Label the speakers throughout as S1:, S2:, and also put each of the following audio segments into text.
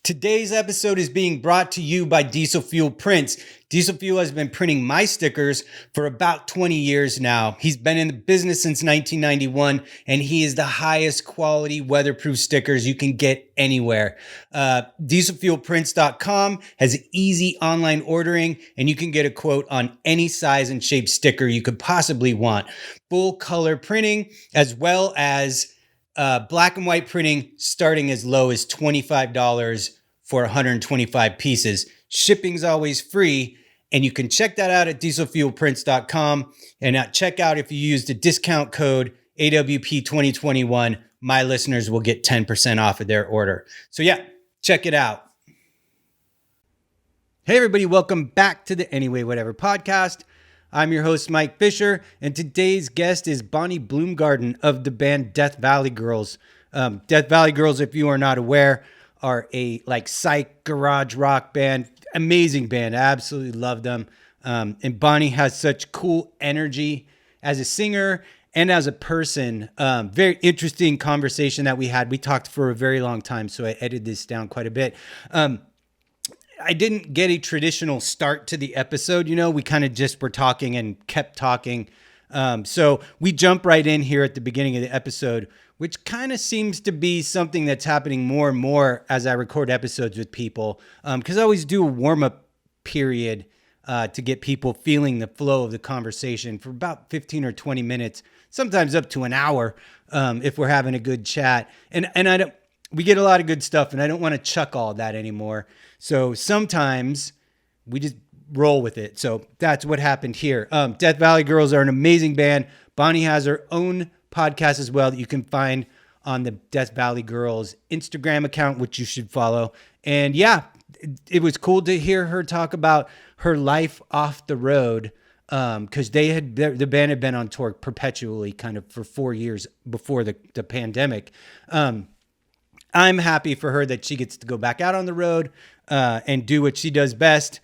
S1: Today's episode is being brought to you by Diesel Fuel Prints. Diesel Fuel has been printing my stickers for about 20 years now. He's been in the business since 1991, and he is the highest quality weatherproof stickers you can get anywhere. DieselFuelPrints.com has easy online ordering, and you can get a quote on any size and shape sticker you could possibly want. Full color printing, as well as black and white printing starting as low as $25 for 125 pieces. Shipping's always free, and you can check that out at dieselfuelprints.com. And at checkout, if you use the discount code AWP 2021, my listeners will get 10% off of their order. So yeah, check it out. Hey everybody, welcome back to the Anyway Whatever podcast. I'm your host, Mike Fisher, and today's guest is Bonnie Bloomgarden of the band Death Valley Girls. Death Valley Girls, if you are not aware, are a Psych garage rock band. Amazing band. I absolutely love them. And Bonnie has such cool energy as a singer and as a person. Very interesting conversation that we had. We talked for a very long time, so I edited this down quite a bit. I didn't get a traditional start to the episode. You know, we kind of just were talking and kept talking. So we jump right in here at the beginning of the episode, which kind of seems to be something that's happening more and more as I record episodes with people. Because I always do a warm-up period to get people feeling the flow of the conversation for about 15 or 20 minutes, sometimes up to an hour if we're having a good chat. And we get a lot of good stuff, and I don't want to chuck all that anymore. So sometimes we just roll with it. So that's what happened here. Death Valley Girls are an amazing band. Bonnie has her own podcast as well that you can find on the Death Valley Girls Instagram account, which you should follow. And yeah, it was cool to hear her talk about her life off the road, because the band had been on tour perpetually kind of for 4 years before the pandemic. I'm happy for her that she gets to go back out on the road and do what she does best.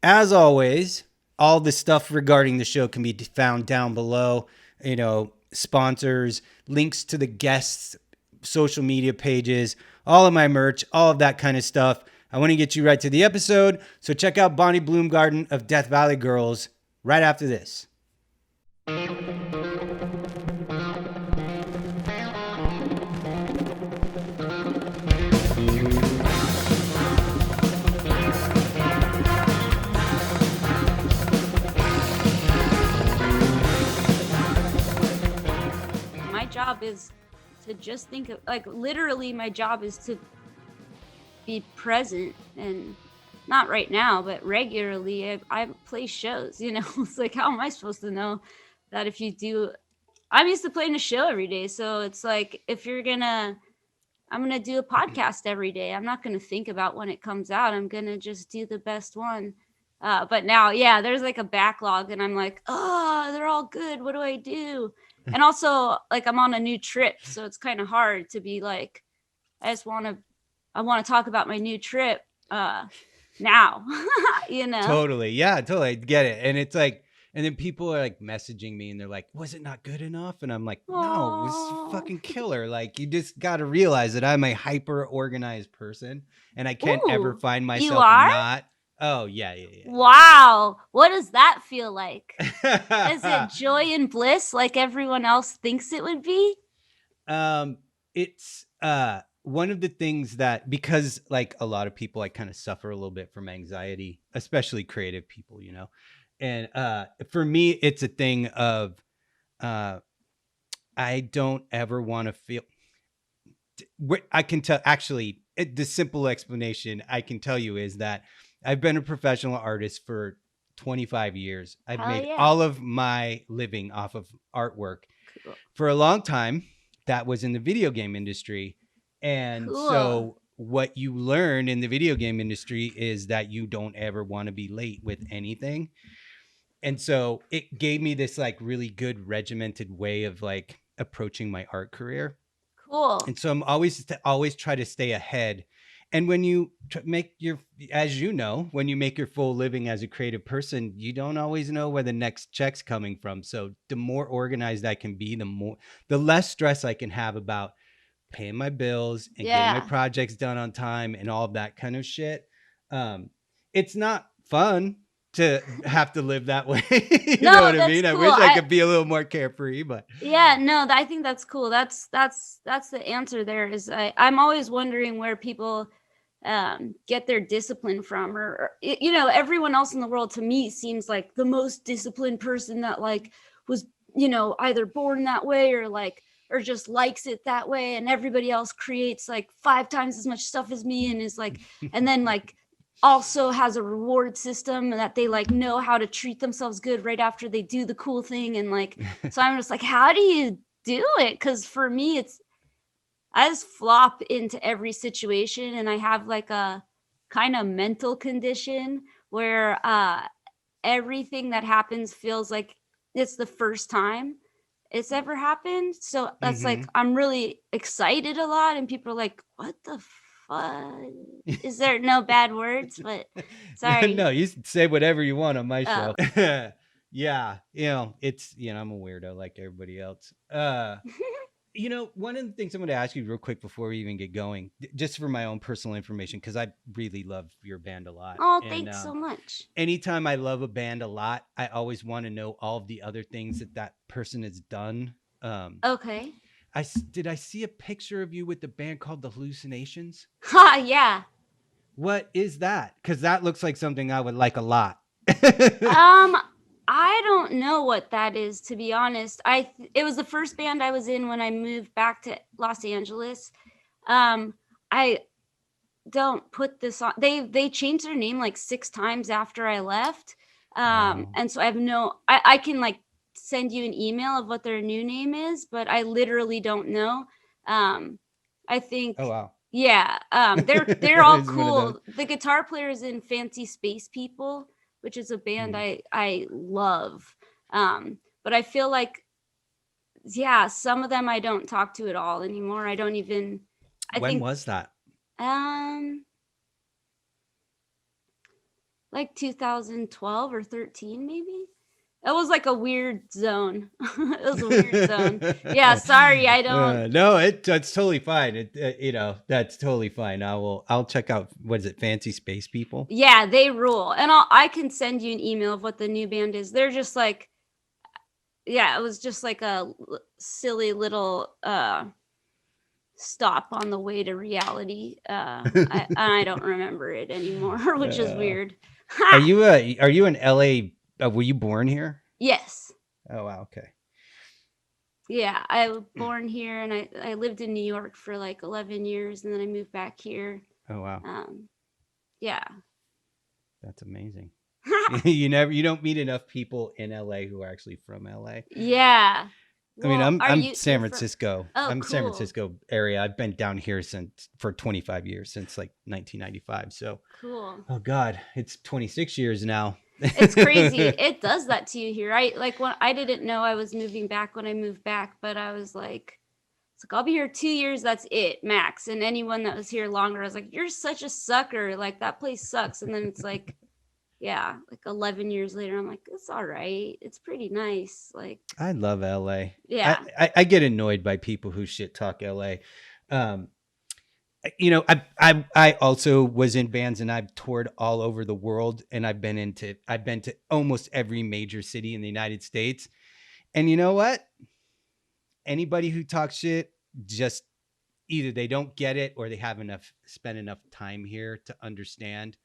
S1: As always, all the stuff regarding the show can be found down below. You know, sponsors, links to the guests, social media pages, all of my merch, all of that kind of stuff. I want to get you right to the episode. So check out Bonnie Bloomgarden of Death Valley Girls right after this.
S2: Job is to just think of, literally my job is to be present, and not right now, but regularly. I play shows, you know. It's like, how am I supposed to know that if you do? I'm used to playing a show every day, so it's like, if I'm gonna do a podcast every day, I'm not gonna think about when it comes out. I'm gonna just do the best one. But now, yeah, there's like a backlog, and I'm like, oh, they're all good. What do I do? And also, I'm on a new trip, so it's kind of hard to be like, I want to talk about my new trip now, you know?
S1: Totally. Yeah, totally. I get it. And it's like, and then people are like messaging me and they're like, was it not good enough? And I'm like, no, it was fucking killer. Like, you just got to realize that I'm a hyper organized person, and I can't ever find myself not. Oh, yeah.
S2: Wow. What does that feel like? Is it joy and bliss like everyone else thinks it would be?
S1: It's one of the things that, because like a lot of people, I kind of suffer a little bit from anxiety, especially creative people, you know? And for me, it's a thing of I don't ever want to feel... I can tell, actually, the simple explanation I can tell you is that I've been a professional artist for 25 years. I've made all of my living off of artwork. Cool. For a long time. That was in the video game industry. And so what you learn in the video game industry is that you don't ever want to be late with anything. And so it gave me this like really good regimented way of like approaching my art career.
S2: Cool.
S1: And so I'm always try to stay ahead. And when you make as you know, when you make your full living as a creative person, you don't always know where the next check's coming from. So the more organized I can be, the less stress I can have about paying my bills and getting my
S2: Yeah.
S1: projects done on time and all of that kind of shit. It's not fun to have to live that way. You know
S2: No,
S1: what I
S2: that's
S1: mean? I
S2: cool.
S1: wish I could be a little more carefree, but
S2: Yeah, no, I think that's cool. That's the answer there is I'm always wondering where people get their discipline from or you know, everyone else in the world to me seems like the most disciplined person that like was, you know, either born that way or like or just likes it that way, and everybody else creates like 5 times as much stuff as me and is like and then like also has a reward system and that they like know how to treat themselves good right after they do the cool thing. And like, so I'm just like, how do you do it? Because for me, it's, I just flop into every situation and I have like a kind of mental condition where everything that happens feels like it's the first time it's ever happened. So that's like,
S1: Mhm.
S2: I'm really excited a lot and people are like, what the fuck? Is there no bad words? But sorry.
S1: No, you say whatever you want on my
S2: Oh.
S1: show. Yeah, you know, it's, you know, I'm a weirdo like everybody else. You know, one of the things I'm going to ask you real quick before we even get going, just for my own personal information, because I really love your band a lot.
S2: Oh,
S1: And
S2: thanks so much.
S1: anytime I love a band a lot, I always want to know all of the other things that that person has done. Um,
S2: Okay.
S1: did I see a picture of you with the band called the Hallucinations?
S2: Ha, yeah.
S1: What is that? Because that looks like something I would like a lot.
S2: Um, I don't know what that is, to be honest. It was the first band I was in when I moved back to Los Angeles. I don't put this on. They changed their name like 6 times after I left.
S1: Wow.
S2: And so I have no. I can like send you an email of what their new name is, but I literally don't know. I
S1: Oh,
S2: think.
S1: wow.
S2: Yeah, they're all
S1: It's one of those.
S2: cool. The guitar player is in Fancy Space People, which is a band
S1: Hmm.
S2: I love. But I feel like yeah, some of them I don't talk to at all anymore. I don't even I
S1: When
S2: think
S1: was that?
S2: um like 2012 or 13 maybe. It was like a weird zone. It was a weird zone. Yeah, sorry, I don't.
S1: No, that's totally fine. You know, that's totally fine. I'll check out, what is it, Fancy Space People?
S2: Yeah, they rule. And I can send you an email of what the new band is. They're just like yeah, it was just like a silly little stop on the way to reality. I don't remember it anymore, which is
S1: Uh,
S2: weird. Ha!
S1: are you in LA? Were you born here?
S2: Yes.
S1: Oh, wow. Okay.
S2: Yeah, I was born here and I lived in New York for like 11 years and then I moved back here.
S1: Oh, wow.
S2: Yeah.
S1: That's amazing. You don't meet enough people in LA who are actually from LA.
S2: Yeah.
S1: I mean,
S2: Well, are
S1: I'm
S2: you
S1: San
S2: you're from
S1: Francisco.
S2: Oh,
S1: I'm San
S2: cool.
S1: Francisco area. I've been down here for 25 years, since like 1995. So,
S2: Cool.
S1: oh God, it's 26 years now.
S2: It's crazy. It does that to you here. I like when I didn't know I was moving back when I moved back, but I was like, it's like I'll be here 2 years, that's it, max. And anyone that was here longer, I was like, you're such a sucker. Like that place sucks. And then it's like, yeah, like 11 years later, I'm like, it's all right. It's pretty nice. Like,
S1: I love LA.
S2: yeah.
S1: I get annoyed by people who shit talk LA. Um, you know, I also was in bands and I've toured all over the world, and I've been to almost every major city in the United States. And you know what? Anybody who talks shit, just either they don't get it or they have spent enough time here to understand.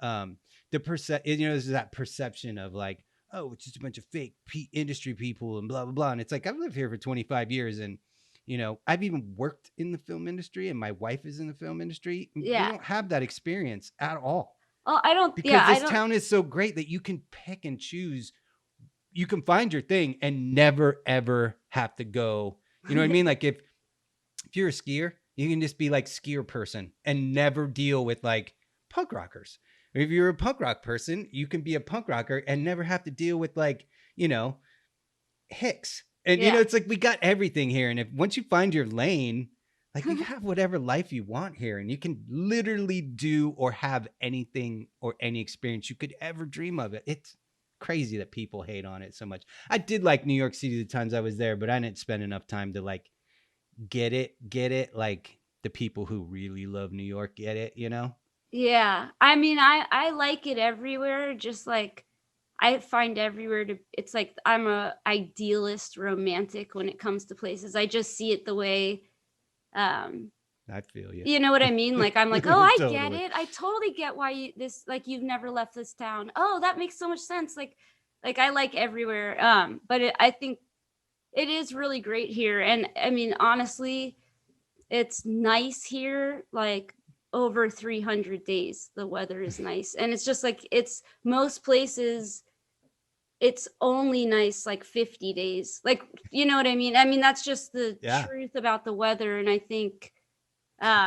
S1: You know, there's that perception of like, oh, it's just a bunch of fake industry people and blah blah blah. And it's like, I've lived here for 25 years, and you know, I've even worked in the film industry, and my wife is in the film industry. We
S2: Yeah.
S1: don't have that experience at all,
S2: Oh, I don't, yeah,
S1: because
S2: I
S1: this
S2: don't,
S1: town is so great that you can pick and choose. You can find your thing and never ever have to go. You know what I mean? Like if you're a skier, you can just be like skier person and never deal with like punk rockers. Or if you're a punk rock person, you can be a punk rocker and never have to deal with like, you know, hicks. And you know,
S2: yeah.
S1: it's like we got everything here. And if once you find your lane, like you have whatever life you want here, and you can literally do or have anything or any experience you could ever dream of it. It's crazy that people hate on it so much. I did like New York City the times I was there, but I didn't spend enough time to like get it. Like the people who really love New York get it, you know?
S2: Yeah. I mean, I like it everywhere, just like I find everywhere to it's like I'm a idealist romantic when it comes to places. I just see it the way um
S1: I feel you.
S2: you know what I mean? Like I'm like, "Oh, I get
S1: Totally.
S2: it. I totally get why you've never left this town. Oh, that makes so much sense." Like I like everywhere. But I think it is really great here. And I mean, honestly, it's nice here like over 300 days. The weather is nice. And it's just like it's most places it's only nice like 50 days. Like, you know what I mean? I mean, that's just the
S1: Yeah.
S2: truth about the weather. And I think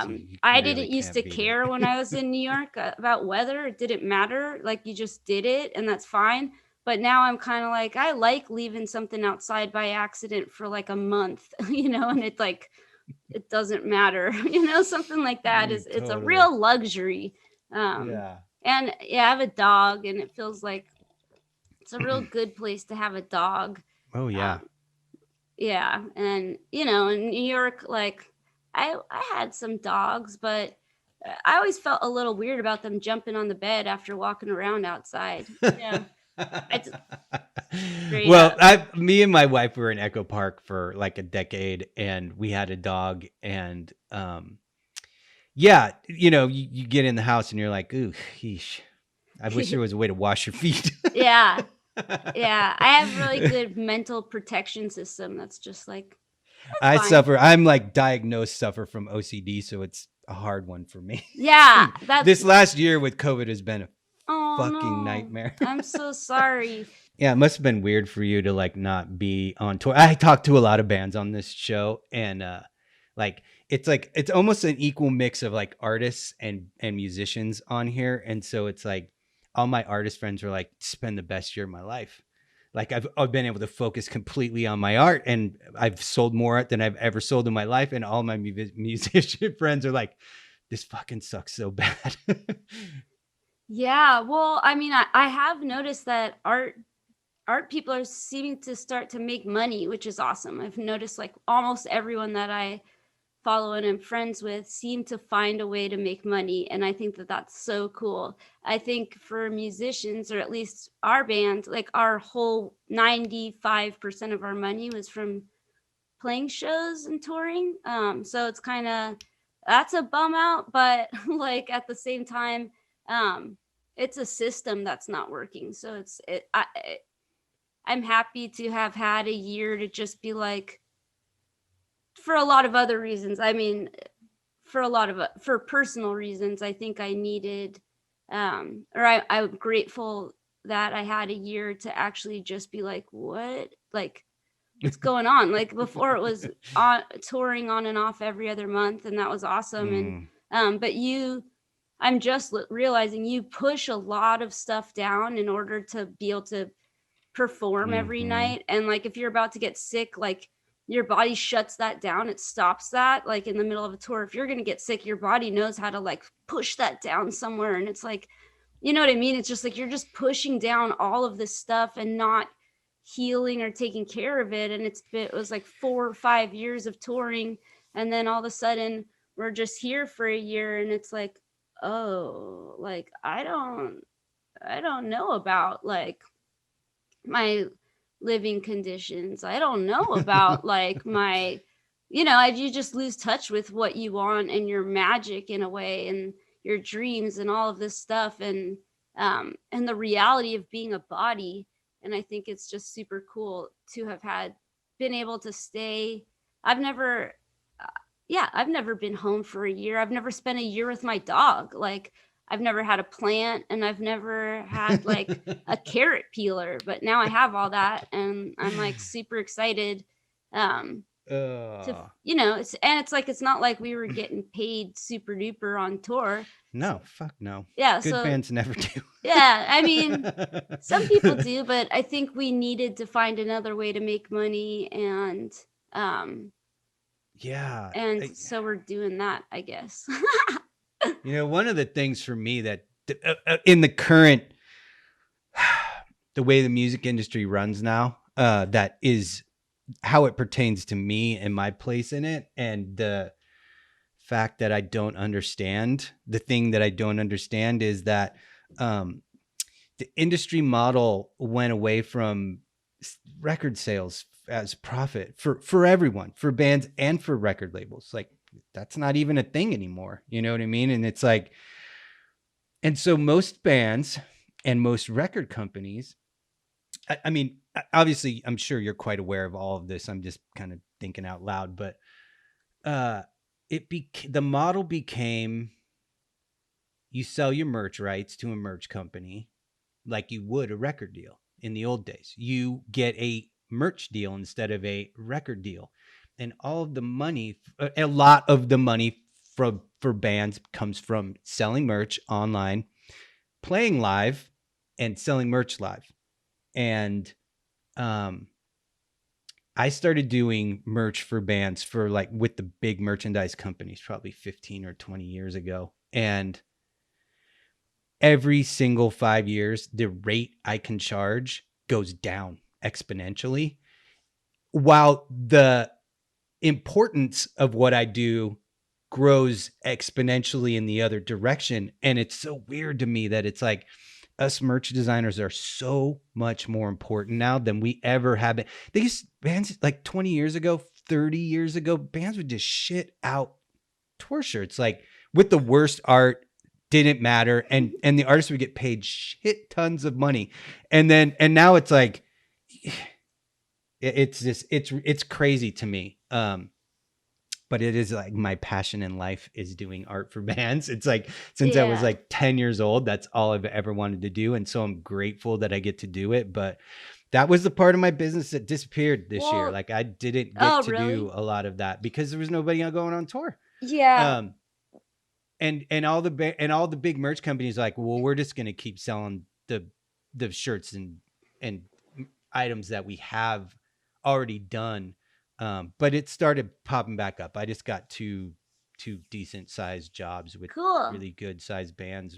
S1: You
S2: I
S1: really
S2: didn't used
S1: can't
S2: to
S1: beat it.
S2: care when I was in New York about weather. It didn't matter. Like you just did it and that's fine. But now I'm kind of like, I like leaving something outside by accident for like a month, and it's like, it doesn't matter, something like that it's a
S1: Totally.
S2: real luxury. Um,
S1: Yeah.
S2: and yeah, I have a dog and it feels like it's a real good place to have a dog.
S1: Oh yeah.
S2: Um, yeah, and in New York, like I had some dogs, but I always felt a little weird about them jumping on the bed after walking around outside. It's straight
S1: Well,
S2: up.
S1: me and my wife were in Echo Park for like a decade, and we had a dog, and yeah, you get in the house and you're like, ooh, yeesh. I wish there was a way to wash your feet.
S2: Yeah, yeah. I have really good mental protection system. That's just like that's fine.
S1: I'm like suffer from OCD, so it's a hard one for me.
S2: Yeah, that's.
S1: This last year with COVID has been a
S2: Oh
S1: fucking
S2: no,
S1: nightmare.
S2: I'm so sorry.
S1: Yeah, it must have been weird for you to like not be on tour. I talked to a lot of bands on this show, and like it's almost an equal mix of like artists and musicians on here. And so it's like all my artist friends were like, spend the best year of my life. Like I've been able to focus completely on my art, and I've sold more art than I've ever sold in my life. And all my musician friends are like, this fucking sucks so bad.
S2: Yeah, well, I mean, I have noticed that art people are seeming to start to make money, which is awesome. I've noticed like almost everyone that I follow and am friends with seem to find a way to make money, and I think that that's so cool. I think for musicians, or at least our band, like our whole 95% of our money was from playing shows and touring. So it's kind of that's a bum out, but like at the same time, um, it's a system that's not working. So I'm happy to have had a year to just be like, for a lot of other reasons. I mean, for personal reasons, I think I needed, I'm grateful that I had a year to actually just be like, what's going on? Like before, it was on touring on and off every other month, and that was awesome. And
S1: Mm,
S2: but I'm just realizing you push a lot of stuff down in order to be able to perform every
S1: mhm.
S2: night. And like if you're about to get sick, like your body shuts that down. It stops that like in the middle of a tour. If you're going to get sick, your body knows how to like push that down somewhere. And it's like, you know what I mean? It's just like you're just pushing down all of this stuff and not healing or taking care of it. And it was like 4 or 5 years of touring. And then all of a sudden we're just here for a year. And it's like, oh, like I don't know about like my living conditions. I don't know about like my, you just lose touch with what you want and your magic in a way, and your dreams and all of this stuff, and the reality of being a body. And I think it's just super cool to have been able to stay. I've never, uh, yeah, I've never been home for a year. I've never spent a year with my dog. Like I've never had a plant, and I've never had like a carrot peeler, but now I have all that, and I'm like super excited um to
S1: Ugh.
S2: it's like it's not like we were getting paid super duper on tour. So
S1: No, fuck no.
S2: yeah,
S1: Good
S2: so
S1: bands never do.
S2: yeah, I mean some people do, but I think we needed to find another way to make money, um
S1: Yeah.
S2: and so we're doing that, I guess.
S1: One of the things for me that in the current, the way the music industry runs now, that is how it pertains to me and my place in it, and the fact that I don't understand. The thing that I don't understand is that um, the industry model went away from record sales as profit for everyone, for bands and for record labels. Like, that's not even a thing anymore. You know what I mean? And it's like, and so most bands and most record companies, I mean, obviously, I'm sure you're quite aware of all of this. I'm just kind of thinking out loud, but the model became, you sell your merch rights to a merch company like you would a record deal in the old days. You get a merch deal instead of a record deal. And all of the money, a lot of the money for bands comes from selling merch online, playing live, and selling merch live. And I started doing merch for bands for like with the big merchandise companies probably 15 or 20 years ago. And every single 5 years, the rate I can charge goes down exponentially, while the importance of what I do grows exponentially in the other direction. And it's so weird to me that it's like, us merch designers are so much more important now than we ever have been. These bands, like 20 years ago, 30 years ago, bands would just shit out tour shirts, like with the worst art, didn't matter, and the artists would get paid shit tons of money. And now it's like, it's just, it's crazy to me. But it is like my passion in life is doing art for bands. It's like, since I was like 10 years old, that's all I've ever wanted to do. And so I'm grateful that I get to do it. But that was the part of my business that disappeared this year. Like, I didn't get to do a lot of that because there was nobody going on tour.
S2: Yeah.
S1: And all the big merch companies are like, well, we're just going to keep selling the shirts and items that we have already done. But it started popping back up. I just got two decent sized jobs with really good sized bands,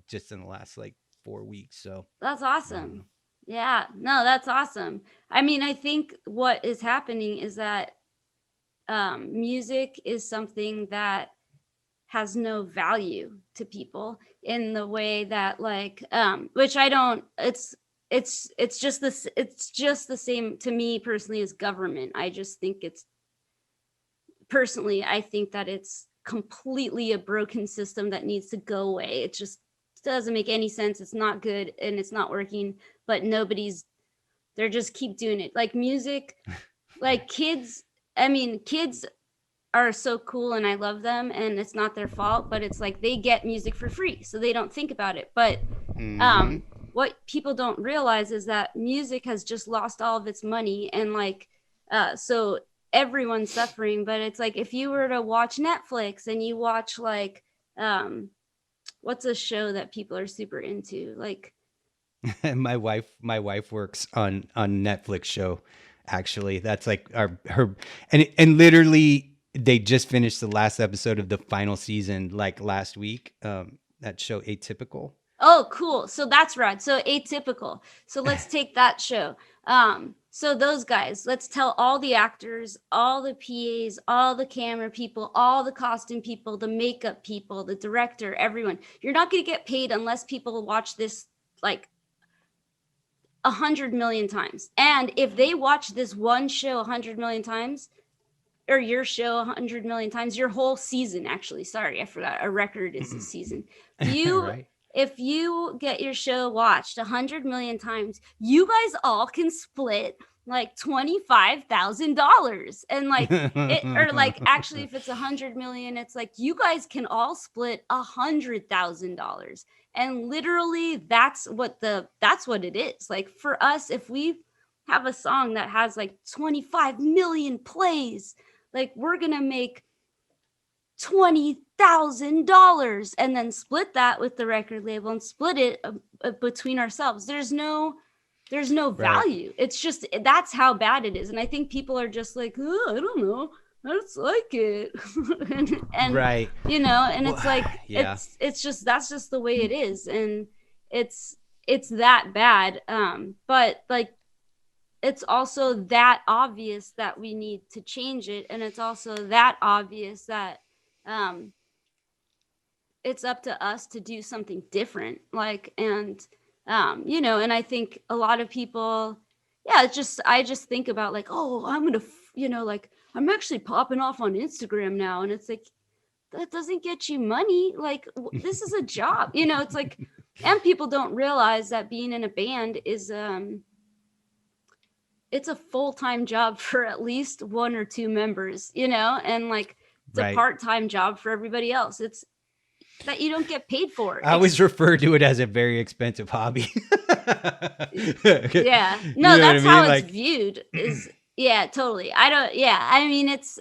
S1: just in the last like 4 weeks. So
S2: that's awesome. Yeah, no, that's awesome. I mean, I think what is happening is that music is something that has no value to people in the way that like, which I don't, it's just this, it's just the same to me personally as government. I just think I think that it's completely a broken system that needs to go away. It just doesn't make any sense. It's not good and it's not working, but they're just keep doing it. Like music, like kids are so cool and I love them and it's not their fault, but it's like they get music for free, so they don't think about it. But what people don't realize is that music has just lost all of its money, and like so everyone's suffering. But it's like, if you were to watch Netflix and you watch like what's a show that people are super into, like
S1: my wife works on Netflix show, actually. That's like her and literally they just finished the last episode of the final season like last week. That show Atypical.
S2: Oh, cool. So that's rad. So Atypical. So let's take that show. So those guys, let's tell all the actors, all the PAs, all the camera people, all the costume people, the makeup people, the director, everyone. You're not going to get paid unless people watch this like 100 million times. And if they watch this one show 100 million times, or your show 100 million times, your whole season, actually, sorry, I forgot, a record is a season. Right. If you get your show watched 100 million times, you guys all can split like $25,000. And like or like, actually, if it's 100 million, it's like you guys can all split $100,000. And literally that's what it is. Like for us, if we have a song that has like 25 million plays, like we're gonna make $20,000 and then split that with the record label and split it between ourselves. There's no value. Right. It's just, that's how bad it is. And I think people are just like, oh, I don't know, I just like it. and right, and it's like, yeah. it's just, that's just the way it is. And it's that bad. But like it's also that obvious that we need to change it, and it's also that obvious that um it's up to us to do something different, like, and you know, and I think a lot of people, yeah, it's just, I just think about like, oh, I'm gonna you know, like, I'm actually popping off on Instagram now, and it's like, that doesn't get you money. Like, this is a job, you know. It's like, and people don't realize that being in a band is it's a full-time job for at least one or two members, you know, and like, it's a
S1: Right.
S2: part-time job for everybody else. It's that you don't get paid for.
S1: I always refer to it as a very expensive hobby.
S2: Yeah.
S1: You
S2: No,
S1: know what I
S2: that's how
S1: mean?
S2: it's
S1: Like,
S2: viewed is, yeah, totally. I don't, yeah. I mean, it's,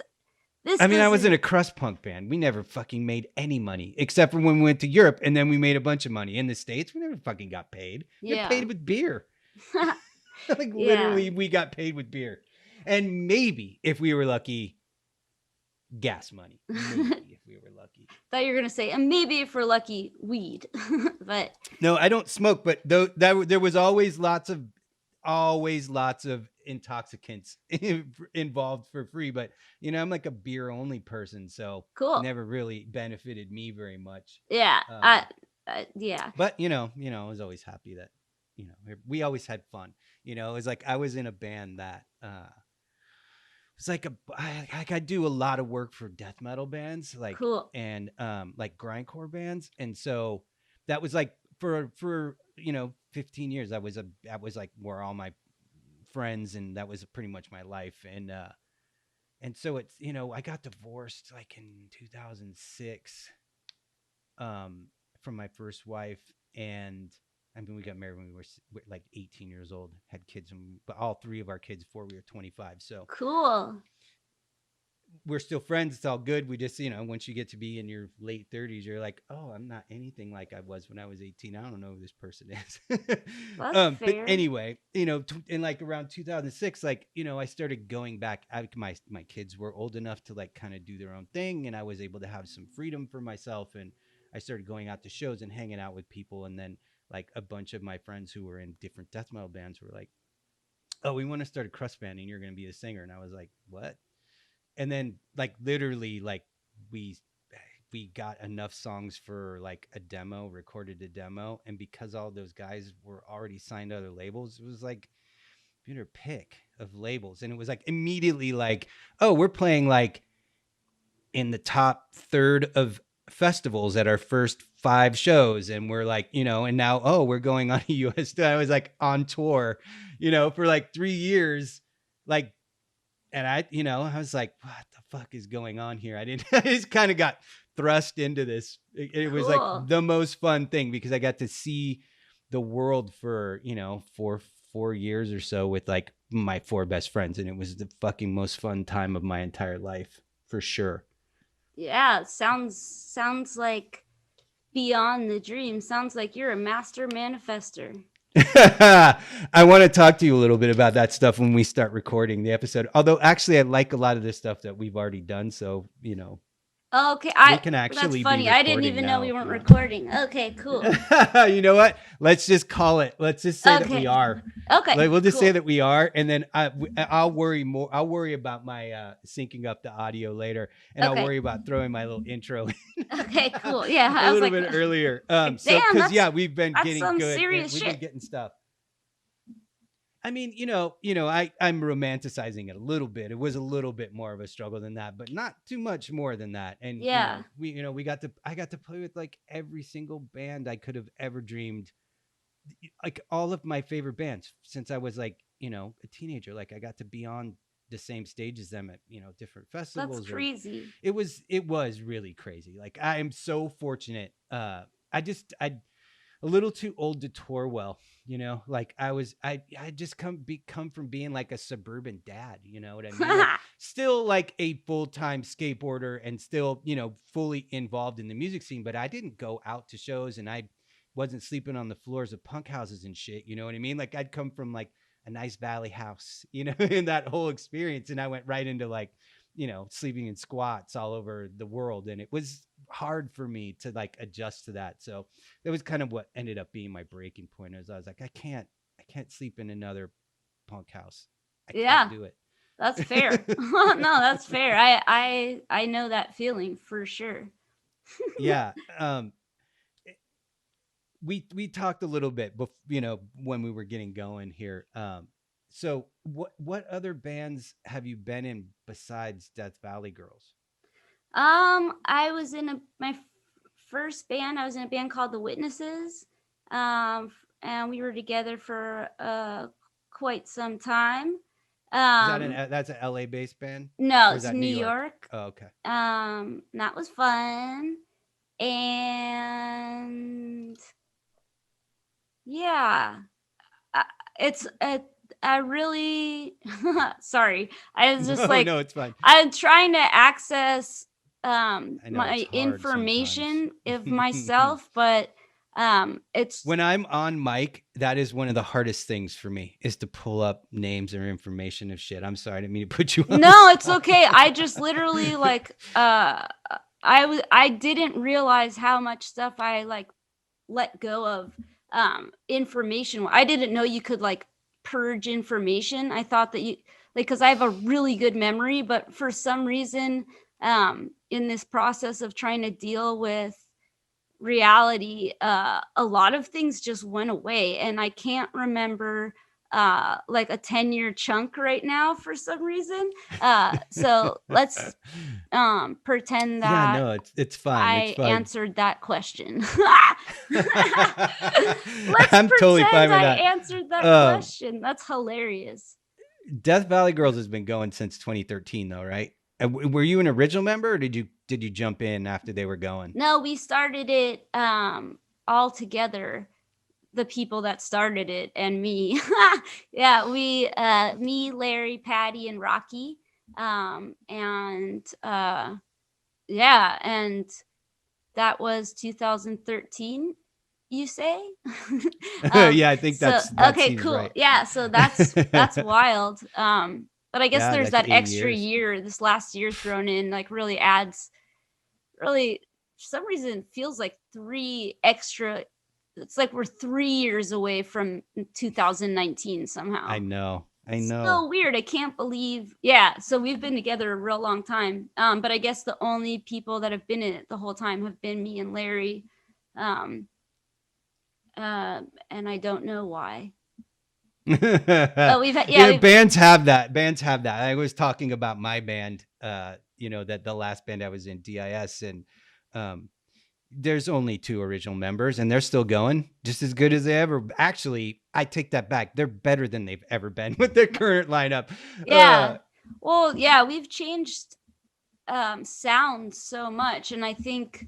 S2: this
S1: I mean, I was in
S2: doesn't,
S1: a crust punk band. We never fucking made any money except for when we went to Europe, and then we made a bunch of money. In the States, we never fucking got paid. We got
S2: yeah.
S1: paid with beer. Like,
S2: Yeah.
S1: literally, we got paid with beer. And maybe if we were lucky, gas money. Maybe if we were lucky.
S2: Thought you were gonna say, and maybe if we're lucky, weed. But
S1: No, I don't smoke, but there was always lots of intoxicants involved for free. But you know, I'm like a beer only person, so
S2: cool.
S1: never really benefited me very much.
S2: Yeah. Yeah.
S1: But I was always happy that we always had fun. It was like I was in a band that it's like I do a lot of work for death metal bands, like,
S2: Cool.
S1: and like grindcore bands, and so that was like for 15 years that was like where all my friends, and that was pretty much my life, and so it's I got divorced like in 2006 from my first wife, and I mean we got married when we were like 18 years old, had kids, but all three of our kids before we were 25. So
S2: Cool.
S1: we're still friends. It's all good. We just, once you get to be in your late 30s, you're like, oh, I'm not anything like I was when I was 18. I don't know who this person is.
S2: That's
S1: But
S2: fair.
S1: anyway, in like around 2006, like, I started going back. My kids were old enough to like kind of do their own thing, and I was able to have some freedom for myself. And I started going out to shows and hanging out with people. And then like a bunch of my friends who were in different death metal bands were like, oh, we want to start a crust band and you're going to be the singer. And I was like, what? And then like literally like we got enough songs for like a demo, recorded a demo, and because all those guys were already signed to other labels, it was like your pick of labels, and it was like immediately like, oh, we're playing like in the top third of festivals at our first 5 shows, and we're like, and now, oh, we're going on a US tour. I was like on tour for like 3 years, like, and I was like, what the fuck is going on here? I just kind of got thrust into this. It was like
S2: Cool.
S1: the most fun thing because I got to see the world for, 4 years or so with like my 4 best friends. And it was the fucking most fun time of my entire life for sure.
S2: Yeah. Sounds like beyond the dream. Sounds like you're a master manifester.
S1: I want to talk to you a little bit about that stuff when we start recording the episode. Although actually I like a lot of this stuff that we've already done. So,
S2: Okay,
S1: we can actually
S2: that's funny.
S1: be
S2: I didn't
S1: recording
S2: even
S1: now
S2: know we
S1: if
S2: weren't
S1: you want.
S2: recording. Okay, cool.
S1: You know what? Let's just call it. Let's just say that we
S2: Okay.
S1: are.
S2: Okay.
S1: Like, we'll just
S2: cool.
S1: say that we are, and then I'll worry more. I'll worry about my syncing up the audio later, and I'll
S2: Okay.
S1: worry about throwing my little intro
S2: Okay, cool. Yeah,
S1: a
S2: I was
S1: little
S2: like,
S1: bit earlier.
S2: damn,
S1: So because
S2: that's
S1: we've been getting
S2: some
S1: good.
S2: serious
S1: We've
S2: shit.
S1: been getting stuff. I mean, I'm romanticizing it a little bit. It was a little bit more of a struggle than that, but not too much more than that. And
S2: Yeah.
S1: I got to play with like every single band I could have ever dreamed. Like all of my favorite bands since I was like, a teenager. Like I got to be on the same stage as them at, different festivals.
S2: That's crazy.
S1: It was really crazy. Like I am so fortunate. I a little too old to tour well, like I just come from being like a suburban dad, you know what I mean? Like, still like a full-time skateboarder and still, fully involved in the music scene, but I didn't go out to shows and I wasn't sleeping on the floors of punk houses and shit, you know what I mean? Like I'd come from like a nice valley house, in that whole experience, and I went right into like, sleeping in squats all over the world, and it was hard for me to like adjust to that. So that was kind of what ended up being my breaking point. As I was like, I can't sleep in another punk house. I can't
S2: Yeah,
S1: do it.
S2: that's fair. No, that's fair. I know that feeling for sure.
S1: Yeah. We talked a little bit, when we were getting going here. So what other bands have you been in besides Death Valley Girls?
S2: I was in my first band. I was in a band called The Witnesses, and we were together for quite some time.
S1: Is that
S2: Um,
S1: that's an LA based band,
S2: no,
S1: or is
S2: it's
S1: that
S2: New
S1: New York?
S2: York.
S1: Oh, okay.
S2: That was fun, and yeah, I, it's I really sorry. I was just
S1: No,
S2: like
S1: no, it's fine.
S2: I'm trying to access
S1: I know it's
S2: my
S1: hard sometimes.
S2: information of myself, but it's
S1: When I'm on mic, that is one of the hardest things for me, is to pull up names or information of shit. I'm sorry, I didn't mean to put you on the
S2: no, it's
S1: spot.
S2: okay. I just literally like I didn't realize how much stuff I like let go of information. I didn't know you could like purge information. I thought that you like because I have a really good memory, but for some reason in this process of trying to deal with reality, a lot of things just went away, and I can't remember like a 10-year chunk right now for some reason. So let's pretend
S1: Yeah,
S2: that
S1: no, it's fine. It's
S2: I
S1: fine.
S2: answered that question. Let's
S1: I'm totally fine
S2: pretend
S1: with
S2: I
S1: that.
S2: answered that
S1: Um,
S2: question. That's hilarious.
S1: Death Valley Girls has been going since 2013, though, right? And were you an original member, or did you jump in after they were going?
S2: No, we started it all together. The people that started it and me. Yeah, we me, Larry, Patty, and Rocky. And yeah, and that was 2013, you say?
S1: Yeah, I think
S2: So
S1: that
S2: okay,
S1: seems
S2: cool.
S1: right.
S2: Yeah, so that's wild. But I guess
S1: Yeah,
S2: there's
S1: like
S2: that
S1: 8
S2: extra
S1: years.
S2: year, this last year thrown in, like really adds really for some reason feels like three extra. It's like we're 3 years away from 2019
S1: I
S2: somehow.
S1: know. I
S2: It's
S1: know.
S2: so weird. I can't believe. Yeah, so we've been together a real long time. But I guess the only people that have been in it the whole time have been me and Larry. Um, and I don't know why. But
S1: Yeah,
S2: we've
S1: bands have that. I was talking about my band, that the last band I was in, DIS, and um there's only two original members, and they're still going just as good as they ever. Actually, I take that back. They're better than they've ever been with their current lineup.
S2: yeah. Well, yeah, we've changed sound so much, and I think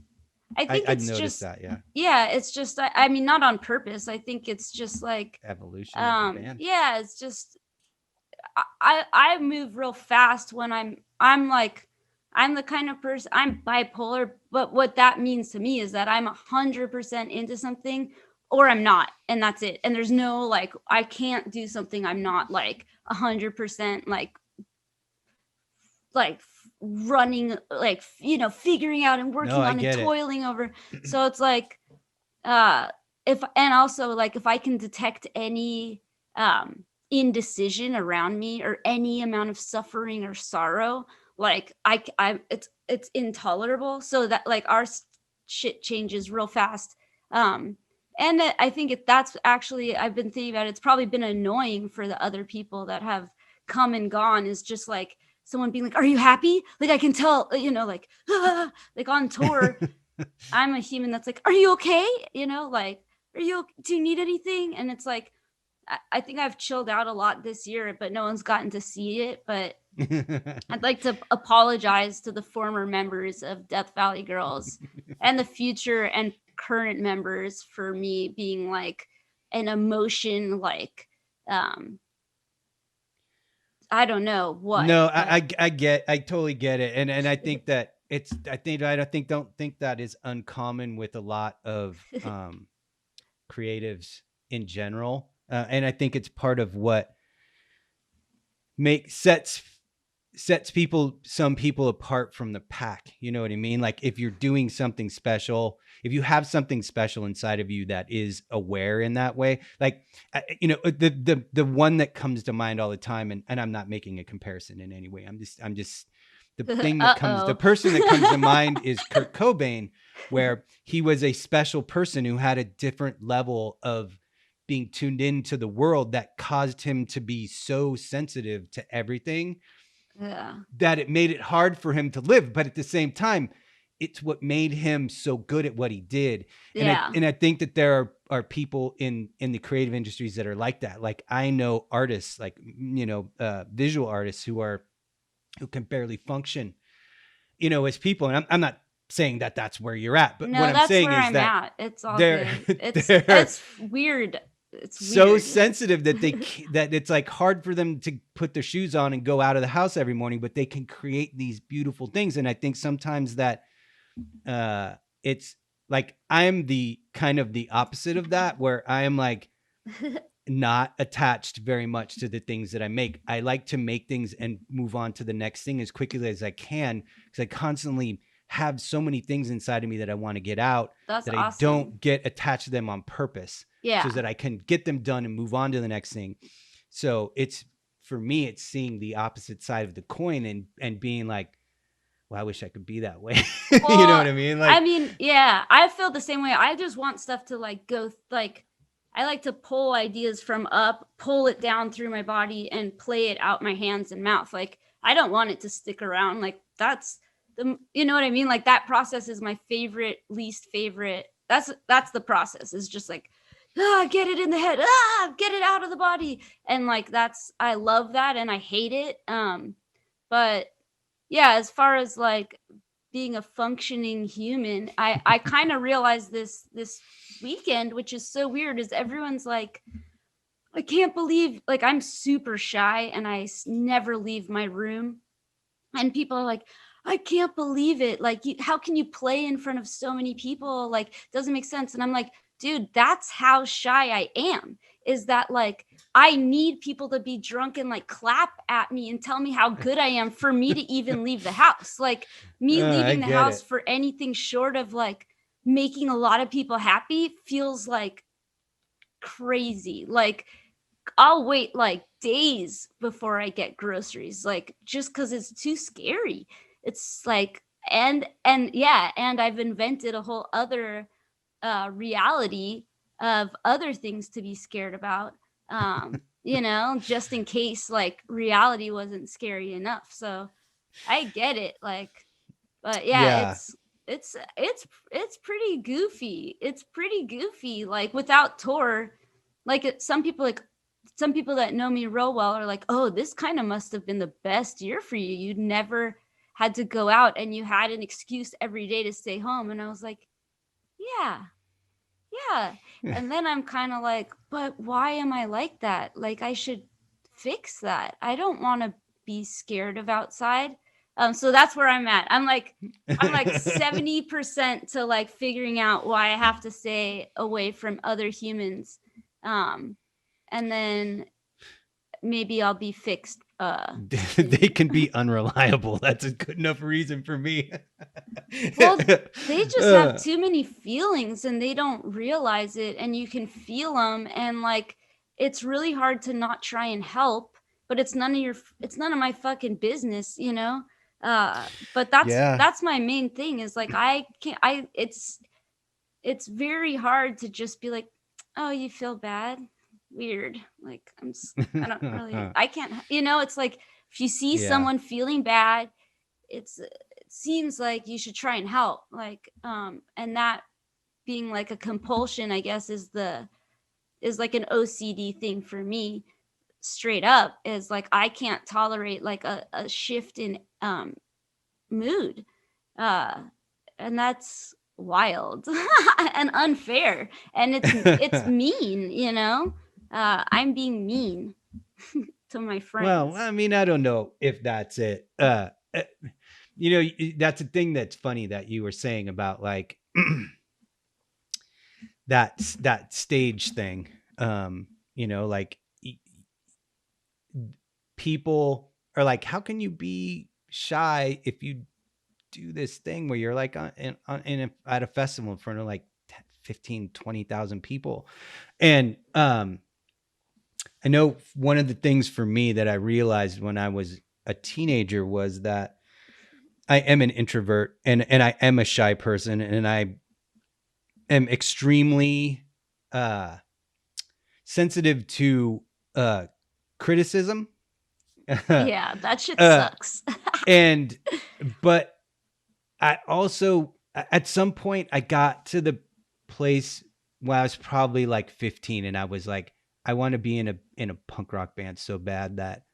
S1: I've
S2: it's
S1: noticed
S2: just
S1: that. Yeah,
S2: yeah, it's just I mean not on purpose. I think it's just like
S1: evolution of the band.
S2: yeah, it's just I move real fast when I'm like I'm the kind of person I'm bipolar, but what that means to me is that I'm 100% into something or I'm not, and that's it. And there's no like I can't do something I'm not like 100% like running like figuring out and
S1: No,
S2: working
S1: I
S2: on and
S1: get it.
S2: toiling over. So it's like uh if and also like if I can detect any indecision around me or any amount of suffering or sorrow, like I it's intolerable. So that like our shit changes real fast. And I think if that's actually I've been thinking about it, it's probably been annoying for the other people that have come and gone, is just like someone being like, are you happy? Like I can tell, like like on tour I'm a human that's like, are you okay? Like, do you need anything? And it's like, I think I've chilled out a lot this year, but no one's gotten to see it. But I'd like to apologize to the former members of Death Valley Girls and the future and current members for me being like an emotion, like, I don't know what,
S1: No,
S2: but
S1: I totally get it, and I think that don't think that is uncommon with a lot of creatives in general, and I think it's part of what makes sets some people apart from the pack. You know what I mean? Like if you're doing something special, if you have something special inside of you that is aware in that way, like, the one that comes to mind all the time, and I'm not making a comparison in any way. I'm just the
S2: Uh-oh.
S1: person that comes to mind is Kurt Cobain, where he was a special person who had a different level of being tuned into the world that caused him to be so sensitive to everything
S2: Yeah.
S1: that it made it hard for him to live. But at the same time, it's what made him so good at what he did.
S2: Yeah.
S1: And I think that there are people in the creative industries that are like that. Like I know artists, like, visual artists who can barely function, as people. And I'm not saying that that's where you're at, but
S2: No,
S1: what I'm
S2: that's
S1: saying
S2: where
S1: is
S2: I'm
S1: that
S2: at. It's all
S1: they're,
S2: good.
S1: they're
S2: It's weird. It's
S1: so
S2: weird.
S1: sensitive that that it's like hard for them to put their shoes on and go out of the house every morning, but they can create these beautiful things. And I think sometimes that it's like I'm the kind of the opposite of that, where I am like not attached very much to the things that I make. I like to make things and move on to the next thing as quickly as I can, because I constantly have so many things inside of me that I want to get out,
S2: That's
S1: that I
S2: awesome.
S1: don't get attached to them on purpose.
S2: Yeah.
S1: So that I can get them done and move on to the next thing. So for me, it's seeing the opposite side of the coin and being like, well, I wish I could be that way.
S2: Well,
S1: You know what I mean? Like,
S2: I mean, yeah, I feel the same way. I just want stuff to like go like I like to pull ideas from up, pull it down through my body and play it out my hands and mouth. Like I don't want it to stick around. Like that's you know what I mean? Like that process is my favorite, least favorite. That's the process. Is just like get it in the head, get it out of the body. And like I love that and I hate it. But yeah, as far as like being a functioning human, I kind of realized this weekend, which is so weird, is everyone's like, I can't believe, like I'm super shy and I never leave my room, and people are like, I can't believe it, like how can you play in front of so many people, like doesn't make sense. And I'm like, dude, that's how shy I am, is that like I need people to be drunk and like clap at me and tell me how good I am for me to even leave the house. Like me
S1: I
S2: leaving the
S1: get
S2: house
S1: it.
S2: for anything short of like making a lot of people happy feels like crazy. Like I'll wait like days before I get groceries, like just because it's too scary. It's like, and yeah, and I've invented a whole other reality of other things to be scared about. Just in case like reality wasn't scary enough. So I get it. Like, but yeah,
S1: Yeah.
S2: it's pretty goofy. It's pretty goofy. Like without Tor, some people that know me real well are like, oh, this kind of must have been the best year for you. You'd never had to go out and you had an excuse every day to stay home. And I was like, yeah, yeah. And then I'm kind of like, but why am I like that? Like I should fix that. I don't want to be scared of outside. So that's where I'm at. I'm like 70% to like figuring out why I have to stay away from other humans. And then maybe I'll be fixed.
S1: They can be unreliable. That's a good enough reason for me.
S2: Well, they just have too many feelings and they don't realize it, and you can feel them, and like it's really hard to not try and help, but it's none of my fucking business, you know. But
S1: Yeah.
S2: that's my main thing, is like I can't I it's very hard to just be like, oh, you feel bad, weird, like I don't really, I can't, it's like if you see
S1: Yeah.
S2: someone feeling bad, it seems like you should try and help, like and that being like a compulsion, I guess, is like an OCD thing for me, straight up, is like I can't tolerate like a shift in mood, uh and that's wild and unfair, and it's mean, I'm being mean to my
S1: Well,
S2: friends.
S1: I mean, I don't know if that's it. That's a thing that's funny that you were saying about like that stage thing. Like people are like, how can you be shy if you do this thing where you're like at a festival in front of like 15, 20,000 people? And I know one of the things for me that I realized when I was a teenager was that I am an introvert, and I am a shy person, and I am extremely sensitive to criticism.
S2: Yeah, that shit
S1: uh,
S2: sucks.
S1: and but I also at some point I got to the place where I was probably like 15, and I was like, I want to be in a punk rock band so bad that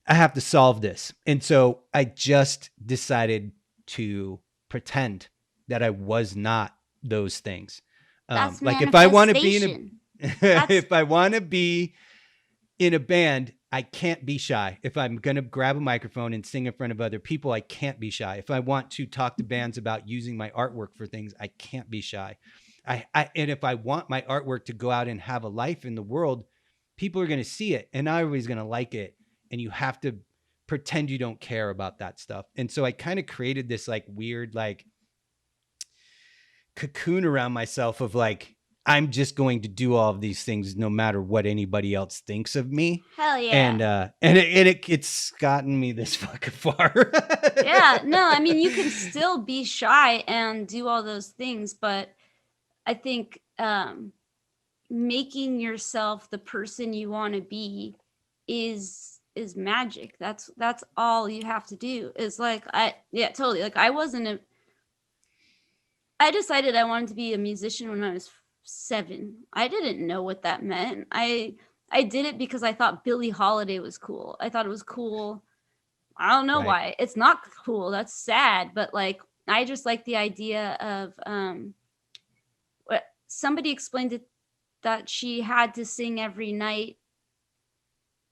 S1: I have to solve this. And so I just decided to pretend that I was not those things.
S2: That's
S1: Like if I want to be
S2: manifestation. That's
S1: if I want to be in a band, I can't be shy. If I'm going to grab a microphone and sing in front of other people, I can't be shy. If I want to talk to bands about using my artwork for things, I can't be shy. And if I want my artwork to go out and have a life in the world, people are going to see it and everybody's going to like it. And you have to pretend you don't care about that stuff. And so I kind of created this like weird, like cocoon around myself of like, I'm just going to do all of these things no matter what anybody else thinks of me.
S2: hell yeah.
S1: And it's gotten me this fucking far.
S2: Yeah, no, I mean, you can still be shy and do all those things, but I think making yourself the person you want to be is magic. That's all you have to do. Is like totally. Like I decided I wanted to be a musician when I was 7. I didn't know what that meant. I did it because I thought Billie Holiday was cool. I thought it was cool. I don't know
S1: Right.
S2: why. It's not cool. That's sad, but like I just like the idea of what somebody explained it, that she had to sing every night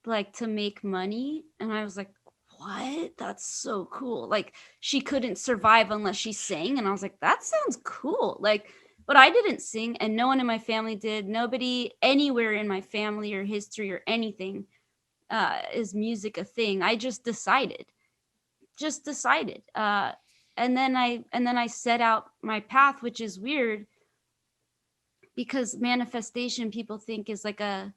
S2: like to make money, and I was like, what? That's so cool. Like she couldn't survive unless she sang, and I was like, that sounds cool. Like, but I didn't sing, and no one in my family did. Nobody anywhere in my family or history or anything is music a thing. I just decided. And then I set out my path, which is weird because manifestation people think is like a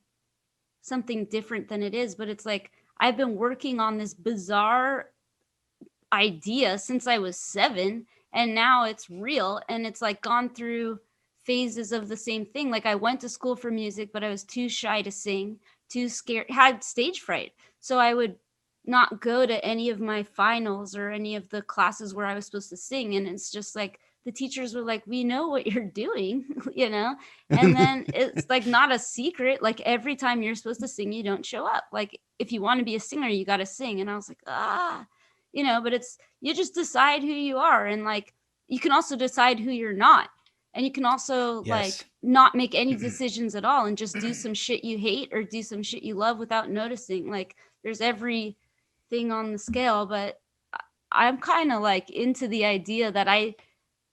S2: something different than it is, but it's like I've been working on this bizarre idea since I was 7, and now it's real, and it's like gone through phases of the same thing. Like I went to school for music, but I was too shy to sing, too scared, had stage fright. So I would not go to any of my finals or any of the classes where I was supposed to sing, and it's just like the teachers were like, we know what you're doing, and then it's like not a secret, like every time you're supposed to sing you don't show up. Like if you want to be a singer you got to sing. And I was like, but it's, you just decide who you are, and like you can also decide who you're not, and you can also like
S1: Yes.
S2: not make any decisions at all and just do some shit you hate or do some shit you love without noticing. Like there's every thing on the scale. But I'm kind of like into the idea that I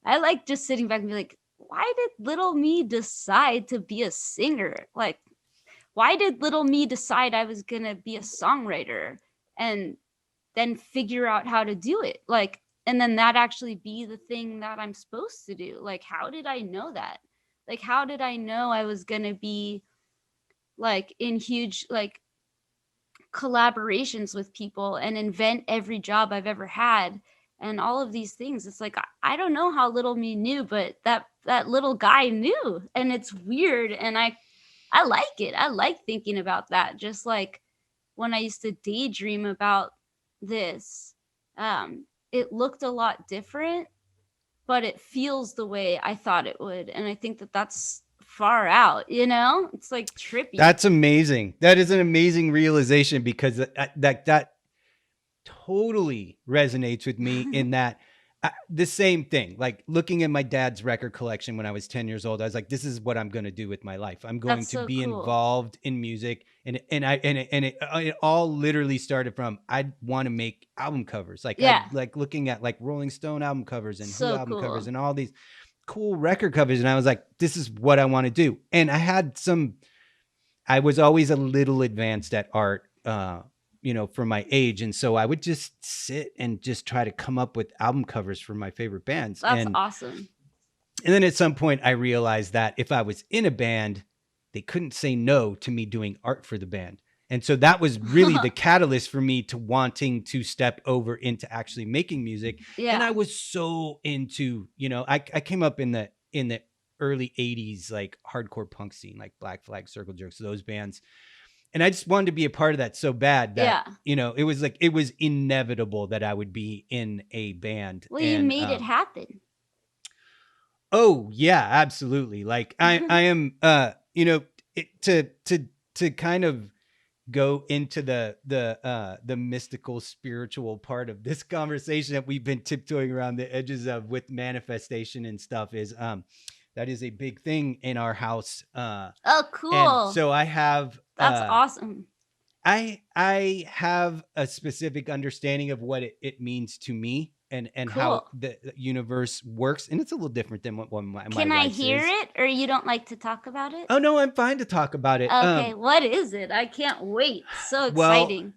S2: like just sitting back and be like, why did little me decide to be a singer? Like, why did little me decide I was going to be a songwriter and then figure out how to do it? Like, and then that actually be the thing that I'm supposed to do. Like, how did I know that? Like, how did I know I was going to be like in huge, like, collaborations with people and invent every job I've ever had and all of these things? It's like I don't know how little me knew, but that little guy knew, and it's weird, and I like it. I like thinking about that. Just like when I used to daydream about this, it looked a lot different, but it feels the way I thought it would, and I think that that's far out. It's like trippy.
S1: That's amazing. That is an amazing realization, because that totally resonates with me in that the same thing, like looking at my dad's record collection when I was 10 years old, I was like, this is what I'm going to do with my life. I'm going
S2: That's
S1: to
S2: so
S1: be
S2: cool.
S1: involved in music. And it all literally started from, I want to make album covers. Like,
S2: Yeah.
S1: I like looking at like Rolling Stone album covers and
S2: So
S1: Who album
S2: cool.
S1: covers and all these cool record covers. And I was like, this is what I want to do. And I was always a little advanced at art. for my age. And so I would just sit and just try to come up with album covers for my favorite bands.
S2: That's awesome.
S1: And then at some point I realized that if I was in a band, they couldn't say no to me doing art for the band. And so that was really the catalyst for me to wanting to step over into actually making music.
S2: Yeah.
S1: And I was so into, I came up in the early 80s, like hardcore punk scene, like Black Flag, Circle Jerks, those bands. And I just wanted to be a part of that so bad that, it was like, it was inevitable that I would be in a band.
S2: Well, you made it happen.
S1: Oh yeah, absolutely. Like I am, to kind of go into the mystical spiritual part of this conversation that we've been tiptoeing around the edges of with manifestation and stuff is, that is a big thing in our house.
S2: Oh, cool.
S1: And so I have,
S2: that's awesome.
S1: I have a specific understanding of what it means to me and cool. How the universe works. And it's a little different than what my
S2: Can I hear it, or you don't like to talk about it?
S1: Oh no, I'm fine to talk about it.
S2: Okay. What is it? I can't wait. So exciting.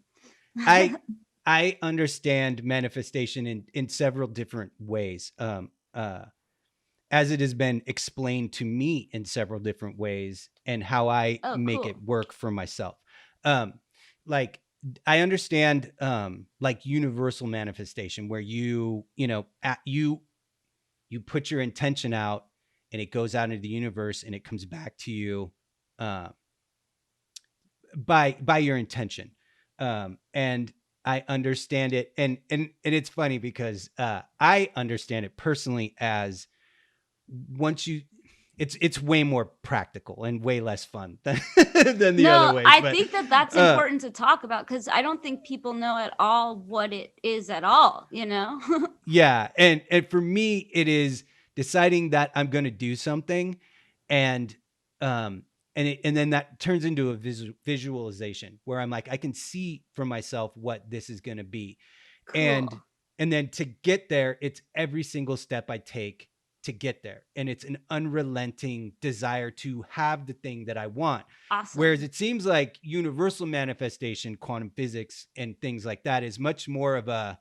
S1: Well, I understand manifestation in several different ways. As it has been explained to me in several different ways and how I make it work for myself. Like I understand, like universal manifestation where you put your intention out and it goes out into the universe and it comes back to you, by your intention. And I understand it. And it's funny because, I understand it personally as it's way more practical and way less fun than the other ways.
S2: I think that's important to talk about because I don't think people know at all what it is at all,
S1: Yeah. And for me, it is deciding that I'm going to do something and then that turns into a visualization where I'm like, I can see for myself what this is going to be. Cool. And then to get there, it's every single step I take to get there. And it's an unrelenting desire to have the thing that I want.
S2: Awesome.
S1: Whereas it seems like universal manifestation, quantum physics and things like that is much more of a,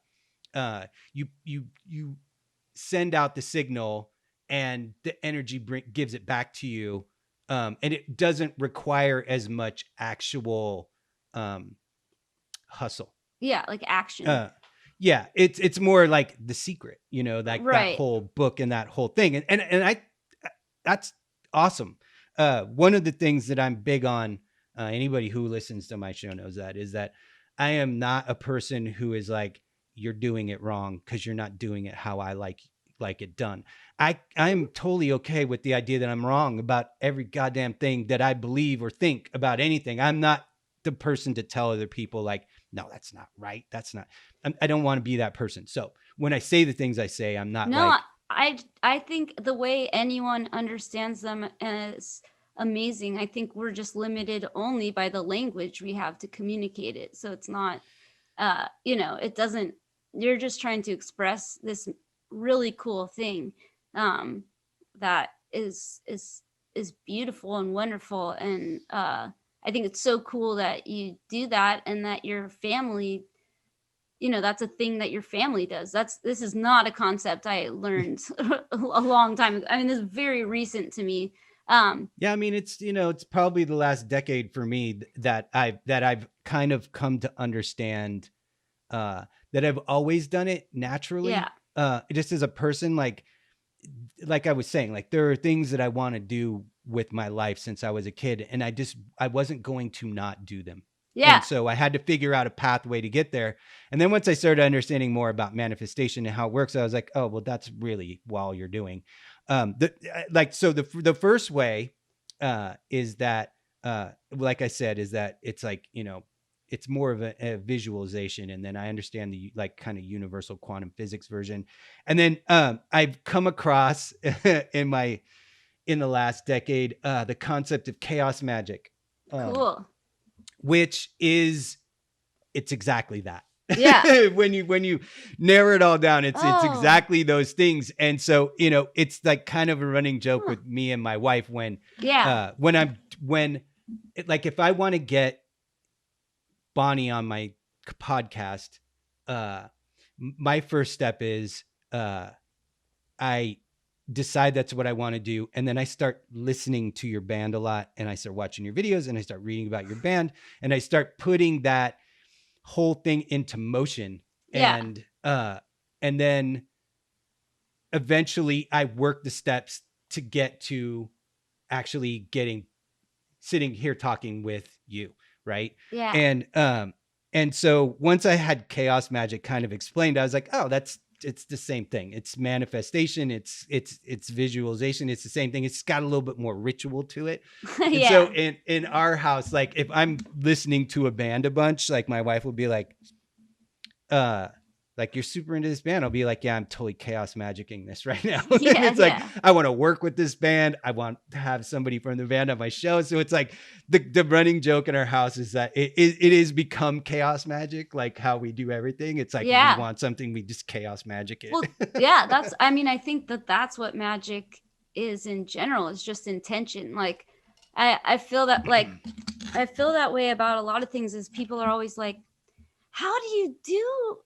S1: you send out the signal and the energy gives it back to you. And it doesn't require as much actual, hustle.
S2: Yeah. Like action.
S1: Yeah, it's more like The Secret, like that whole book and that whole thing. And that's awesome. One of the things that I'm big on, anybody who listens to my show knows that, is that I am not a person who is like, you're doing it wrong because you're not doing it how I like it done. I'm totally okay with the idea that I'm wrong about every goddamn thing that I believe or think about anything. I'm not the person to tell other people like, no, that's not right. That's not, I don't want to be that person. So when I say the things I say, I'm not
S2: I think the way anyone understands them is amazing. I think we're just limited only by the language we have to communicate it. So it's not, it doesn't, you're just trying to express this really cool thing, that is beautiful and wonderful. And, I think it's so cool that you do that and that your family, that's a thing that your family does. This is not a concept I learned a long time ago. I mean, this is very recent to me.
S1: Yeah, I mean, it's probably the last decade for me that I've kind of come to understand, that I've always done it naturally.
S2: Yeah.
S1: Just as a person, like I was saying, like there are things that I want to do with my life since I was a kid, and I wasn't going to not do them.
S2: Yeah.
S1: And so I had to figure out a pathway to get there. And then once I started understanding more about manifestation and how it works, I was like, oh, well, that's really all you're doing. The first way, is that, like I said, is that it's like, it's more of a visualization. And then I understand the like kind of universal quantum physics version. And then, I've come across in the last decade, the concept of chaos magic.
S2: Cool.
S1: Which is, it's exactly that.
S2: Yeah.
S1: when you narrow it all down, it's exactly those things. And so, it's like kind of a running joke with me and my wife when if I want to get Bonnie on my podcast, uh, my first step is I decide that's what I want to do. And then I start listening to your band a lot, and I start watching your videos, and I start reading about your band, and I start putting that whole thing into motion.
S2: Yeah.
S1: And then eventually I work the steps to get to actually sitting here talking with you. Right.
S2: Yeah.
S1: And so once I had chaos magic kind of explained, I was like, oh, it's the same thing. It's manifestation. It's visualization. It's the same thing. It's got a little bit more ritual to it. And
S2: Yeah.
S1: so in our house, like if I'm listening to a band a bunch, like my wife will be like, you're super into this band. I'll be like, yeah, I'm totally chaos magicking this right now.
S2: Yeah,
S1: It's like,
S2: yeah.
S1: I want to work with this band. I want to have somebody from the band on my show. So it's like the running joke in our house is that it is become chaos magic, like how we do everything. It's like,
S2: Yeah.
S1: we want something, we just chaos magic it.
S2: Well, yeah, I mean, I think that's what magic is in general. It's just intention. Like, I feel that, like, I feel that way about a lot of things, is people are always like, how do you do,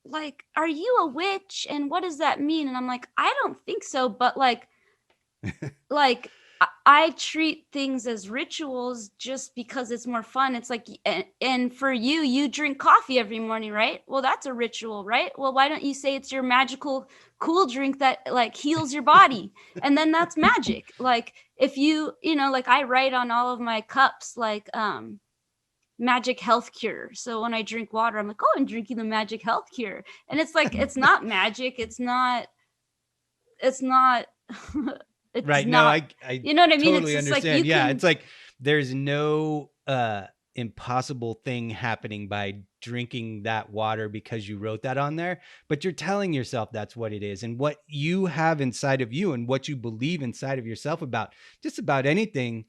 S2: like, are you a witch? And what does that mean? And I'm like, I don't think so. But like I treat things as rituals just because it's more fun. It's like, and for you drink coffee every morning, right? Well, that's a ritual, right? Well, why don't you say it's your magical cool drink that like heals your body? And then that's magic. Like if you know, like I write on all of my cups, like, magic health cure. So when I drink water, I'm like, oh, I'm drinking the magic health cure. And it's like, it's not magic. It's not it's
S1: Right. No,
S2: not,
S1: I
S2: you know what I mean?
S1: totally
S2: It's just like,
S1: understand.
S2: you
S1: Yeah.
S2: can,
S1: It's like there's no impossible thing happening by drinking that water because you wrote that on there, but you're telling yourself that's what it is. And what you have inside of you and what you believe inside of yourself about just about anything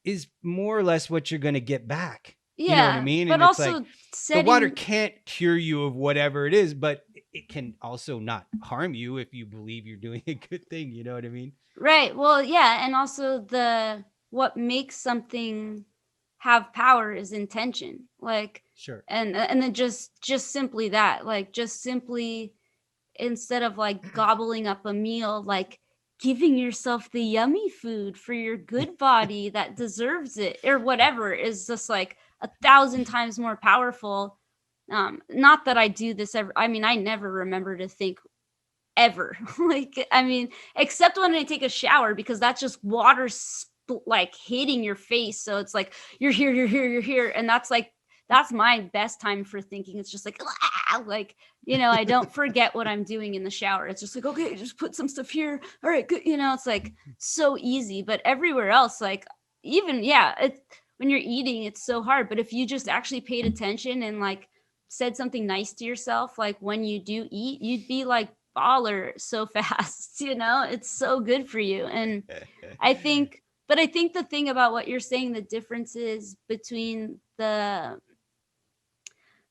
S1: is more or less what you're going to get back. You know what I
S2: yeah,
S1: mean?
S2: but
S1: And it's
S2: also
S1: like the water
S2: setting,
S1: can't cure you of whatever it is, but it can also not harm you if you believe you're doing a good thing. You know what I mean?
S2: right. Well, yeah. And also what makes something have power is intention. Like,
S1: Sure.
S2: and then just simply that, like, just simply, instead of like gobbling up a meal, like giving yourself the yummy food for your good body that deserves it or whatever, is just like 1,000 times more powerful. Not that I do this ever. I mean, I never remember to think ever. Like, I mean, except when I take a shower, because that's just water like hitting your face. So it's like, you're here, you're here, you're here. And that's my best time for thinking. It's just like, ah! Like, you know, I don't forget what I'm doing in the shower. It's just like, okay, just put some stuff here. All right, good. You know, it's like so easy. But everywhere else, like, even, yeah, when you're eating, it's so hard. But if you just actually paid attention and like said something nice to yourself, like when you do eat, you'd be like baller so fast. You know, it's so good for you. And I think, but I think the thing about what you're saying, the differences between the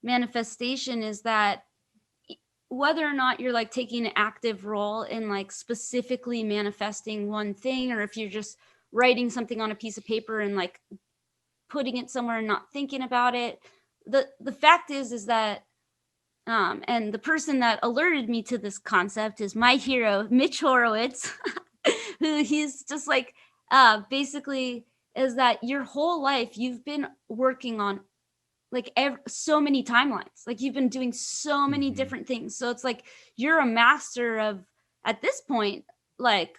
S2: manifestation, is that whether or not you're like taking an active role in like specifically manifesting one thing, or if you're just writing something on a piece of paper and like putting it somewhere and not thinking about it, the fact is that, and the person that alerted me to this concept is my hero, Mitch Horowitz, who he's just like, basically, is that your whole life you've been working on like so many timelines. Like you've been doing so many different things. So it's like you're a master of, at this point, like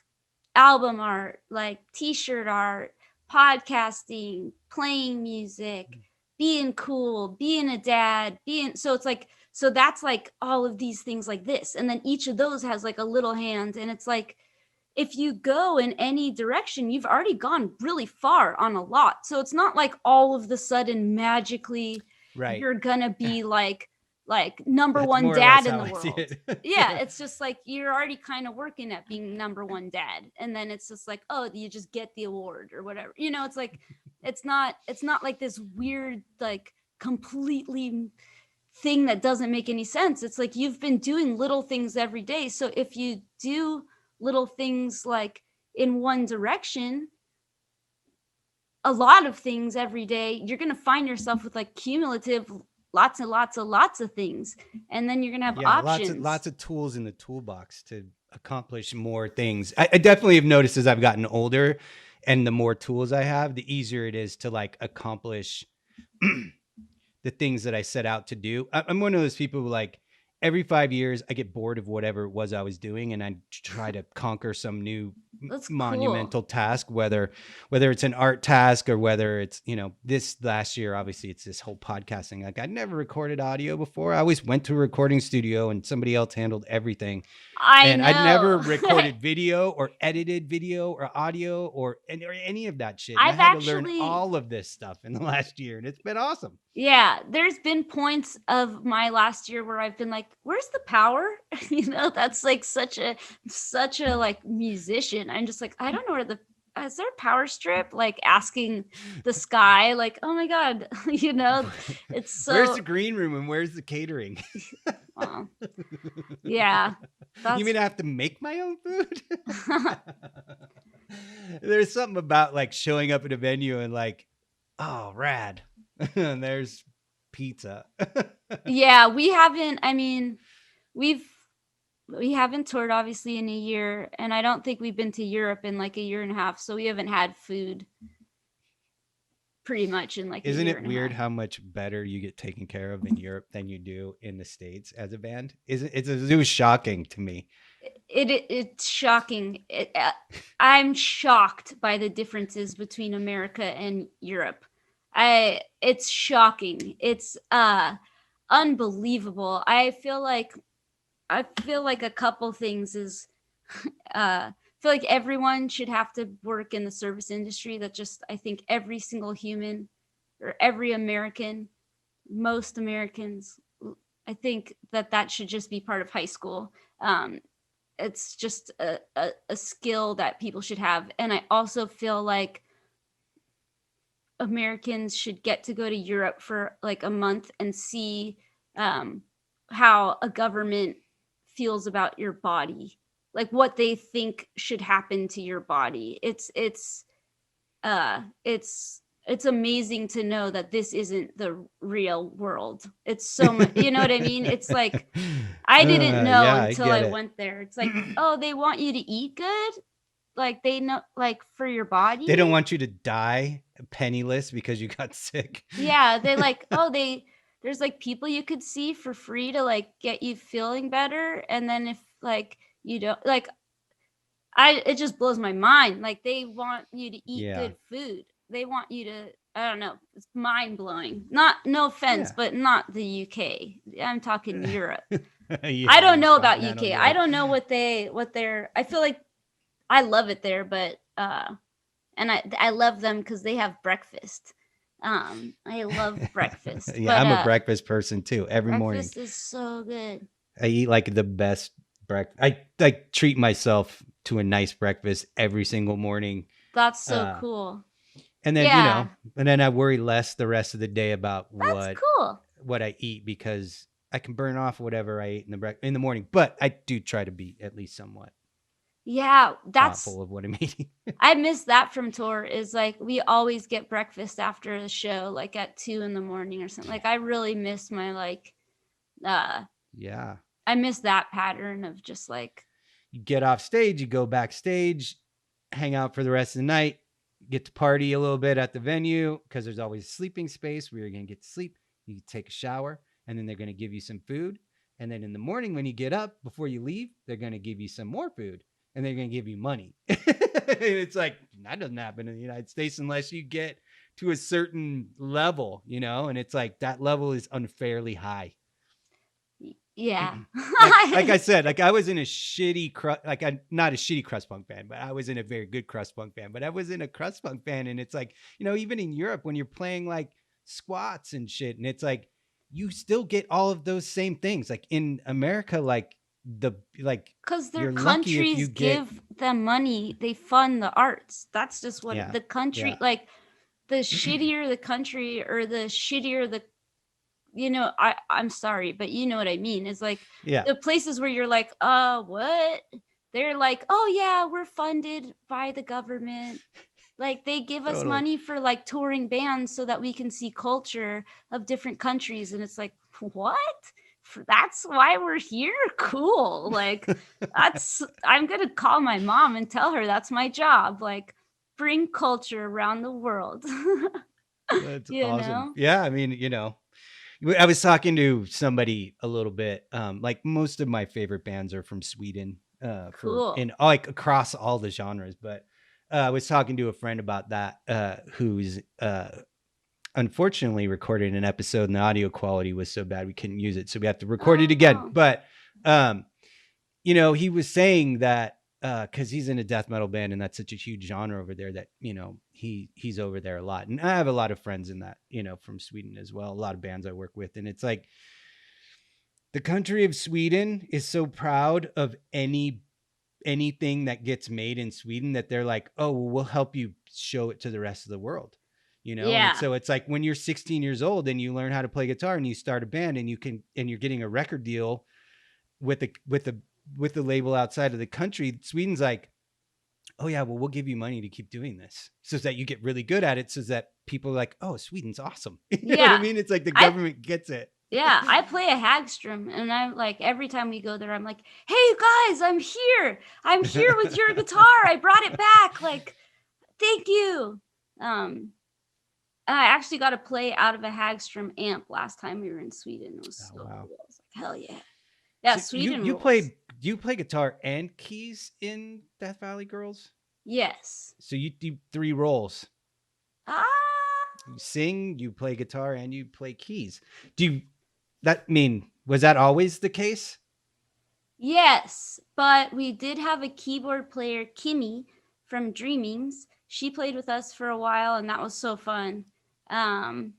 S2: album art, like t-shirt art, podcasting, playing music, being cool, being a dad, so it's like, so that's like all of these things like this. And then each of those has like a little hand. And it's like, if you go in any direction, you've already gone really far on a lot. So it's not like all of the sudden magically
S1: Right.
S2: you're gonna be like number
S1: That's
S2: one
S1: more or
S2: dad
S1: less
S2: in
S1: how
S2: the
S1: I see
S2: world.
S1: it.
S2: Yeah, it's just like you're already kind of working at being number one dad, and then it's just like, oh, you just get the award or whatever. You know, it's like it's not like this weird like completely thing that doesn't make any sense. It's like you've been doing little things every day. So if you do little things like in one direction, a lot of things every day, you're going to find yourself with like cumulative lots and lots of things, and then you're gonna have
S1: Yeah,
S2: options.
S1: lots of tools in the toolbox to accomplish more things. I definitely have noticed as I've gotten older, and the more tools I have, the easier it is to like accomplish the things that I set out to do. I'm one of those people who like every 5 years I get bored of whatever it was I was doing, and I try to conquer some new
S2: That's cool.
S1: monumental task, whether it's an art task or whether it's, this last year, obviously it's this whole podcasting. Like I'd never recorded audio before. I always went to a recording studio and somebody else handled everything.
S2: I
S1: And I'd never
S2: know.
S1: recorded video or edited video or audio or any of that shit. And I
S2: I've
S1: had to learn
S2: actually,
S1: all of this stuff in the last year, and it's been awesome.
S2: yeah, there's been points of my last year where I've been like, where's the power? That's like such a like musician. I'm just like, I don't know where the is there a power strip? Like asking the sky, like, oh my God, it's
S1: Where's the
S2: so
S1: green room and where's the catering?
S2: well, yeah.
S1: You
S2: That's
S1: mean I have to make my own food? There's something about like showing up at a venue and like, oh, rad. And there's pizza.
S2: yeah, we haven't, I mean, we've we haven't toured obviously in a year, and I don't think we've been to Europe in like a year and a half, so we haven't had food pretty much in like a
S1: Isn't
S2: year
S1: it
S2: and a
S1: weird
S2: half.
S1: how much better you get taken care of in Europe than you do in the States as a band? It was shocking to me.
S2: It's shocking. I'm shocked by the differences between America and Europe. It's shocking. It's unbelievable. I feel like a couple things is I feel like everyone should have to work in the service industry. That just I think every single human or every American, most Americans, I think that should just be part of high school. It's just a skill that people should have. And I also feel like Americans should get to go to Europe for like a month and see how a government feels about your body, like what they think should happen to your body. It's amazing to know that this isn't the real world. It's so much, you know what I mean? It's like I didn't know
S1: Yeah, I
S2: until
S1: get
S2: I
S1: it.
S2: went there. It's like, oh, they want you to eat good, like they know, like for your
S1: They don't
S2: body.
S1: want you to die penniless because you got sick.
S2: Yeah, they like, oh, there's like people you could see for free to like get you feeling better, and then if like you don't like, it just blows my mind. Like they want you to eat
S1: Yeah.
S2: good food. They want you to, I don't know. It's mind blowing. Not no offense,
S1: Yeah.
S2: but not the UK. I'm talking Europe. I
S1: Yeah,
S2: don't
S1: in
S2: know about
S1: continental
S2: UK. I
S1: Europe.
S2: don't know what they're I feel like I love it there, but and I love them cuz they have breakfast. I love breakfast.
S1: Yeah,
S2: But
S1: I'm a breakfast person too. Every morning
S2: breakfast is so good.
S1: I eat like the best breakfast. I like treat myself to a nice breakfast every single morning.
S2: That's so
S1: Uh,
S2: cool.
S1: and then,
S2: Yeah.
S1: and then I worry less the rest of the day about
S2: That's cool.
S1: what I eat because I can burn off whatever I ate in the morning. But I do try to be at least somewhat
S2: Yeah, that's
S1: thoughtful of what I'm eating.
S2: I miss that from tour is like we always get breakfast after the show, like at 2 in the morning or something. Like I really miss my like uh
S1: Yeah.
S2: I miss that pattern of just like
S1: You get off stage, you go backstage, hang out for the rest of the night, get to party a little bit at the venue because there's always a sleeping space where you're going to get to sleep. You take a shower, and then they're going to give you some food. And then in the morning, when you get up before you leave, they're going to give you some more food and they're going to give you money. It's like that doesn't happen in the United States unless you get to a certain level, and it's like that level is unfairly high.
S2: yeah.
S1: like I said, like I was in a shitty not a shitty crust punk band, but I was in a very good crust punk band. But I was in a crust punk band, and it's like, even in Europe when you're playing like squats and shit, and it's like you still get all of those same things. Like in America,
S2: Because their
S1: you're lucky if you
S2: countries
S1: get
S2: give them money, they fund the arts. That's just what
S1: yeah
S2: the country
S1: yeah
S2: like the shittier the country or the shittier the I'm sorry, but you know what I mean. It's like
S1: yeah.
S2: the places where you're like, what? They're like, oh yeah, we're funded by the government. Like they give us
S1: Totally.
S2: money for like touring bands so that we can see culture of different countries, and it's like, what? That's why we're here? Cool. Like I'm gonna call my mom and tell her that's my job. Like bring culture around the world.
S1: That's
S2: You
S1: awesome.
S2: know?
S1: Yeah, I mean, I was talking to somebody a little bit. Like most of my favorite bands are from Sweden, for
S2: Cool.
S1: in like across all the genres. But I was talking to a friend about that, who's unfortunately recorded an episode, and the audio quality was so bad we couldn't use it, so we have to record it again.
S2: Oh.
S1: But um, he was saying that because he's in a death metal band, and that's such a huge genre over there that he's over there a lot, and I have a lot of friends in that from Sweden as well, a lot of bands I work with, and it's like the country of Sweden is so proud of anything that gets made in Sweden that they're like, oh, well, we'll help you show it to the rest of the world. And
S2: Yeah.
S1: so it's like when you're 16 years old and you learn how to play guitar and you start a band and you're getting a record deal with the label outside of the country, Sweden's like, oh yeah, well, we'll give you money to keep doing this so that you get really good at it, so that people are like, oh, Sweden's awesome. You know what I mean? It's like the government gets it.
S2: Yeah, I play a Hagstrom, and I'm like, every time we go there, I'm like, hey guys, I'm here. I'm here with your guitar. I brought it back. Like, thank you. I actually got to play out of a Hagstrom amp last time we were in Sweden. It was so
S1: wow.
S2: cool. I was like, hell yeah. Yeah,
S1: So
S2: Sweden
S1: you
S2: rules.
S1: do you play guitar and keys in Death Valley Girls?
S2: Yes.
S1: So you do 3 roles.
S2: Ah.
S1: You sing, you play guitar, and you play keys. Was that always the case?
S2: Yes, but we did have a keyboard player, Kimmy from Dreamings. She played with us for a while, and that was so fun. And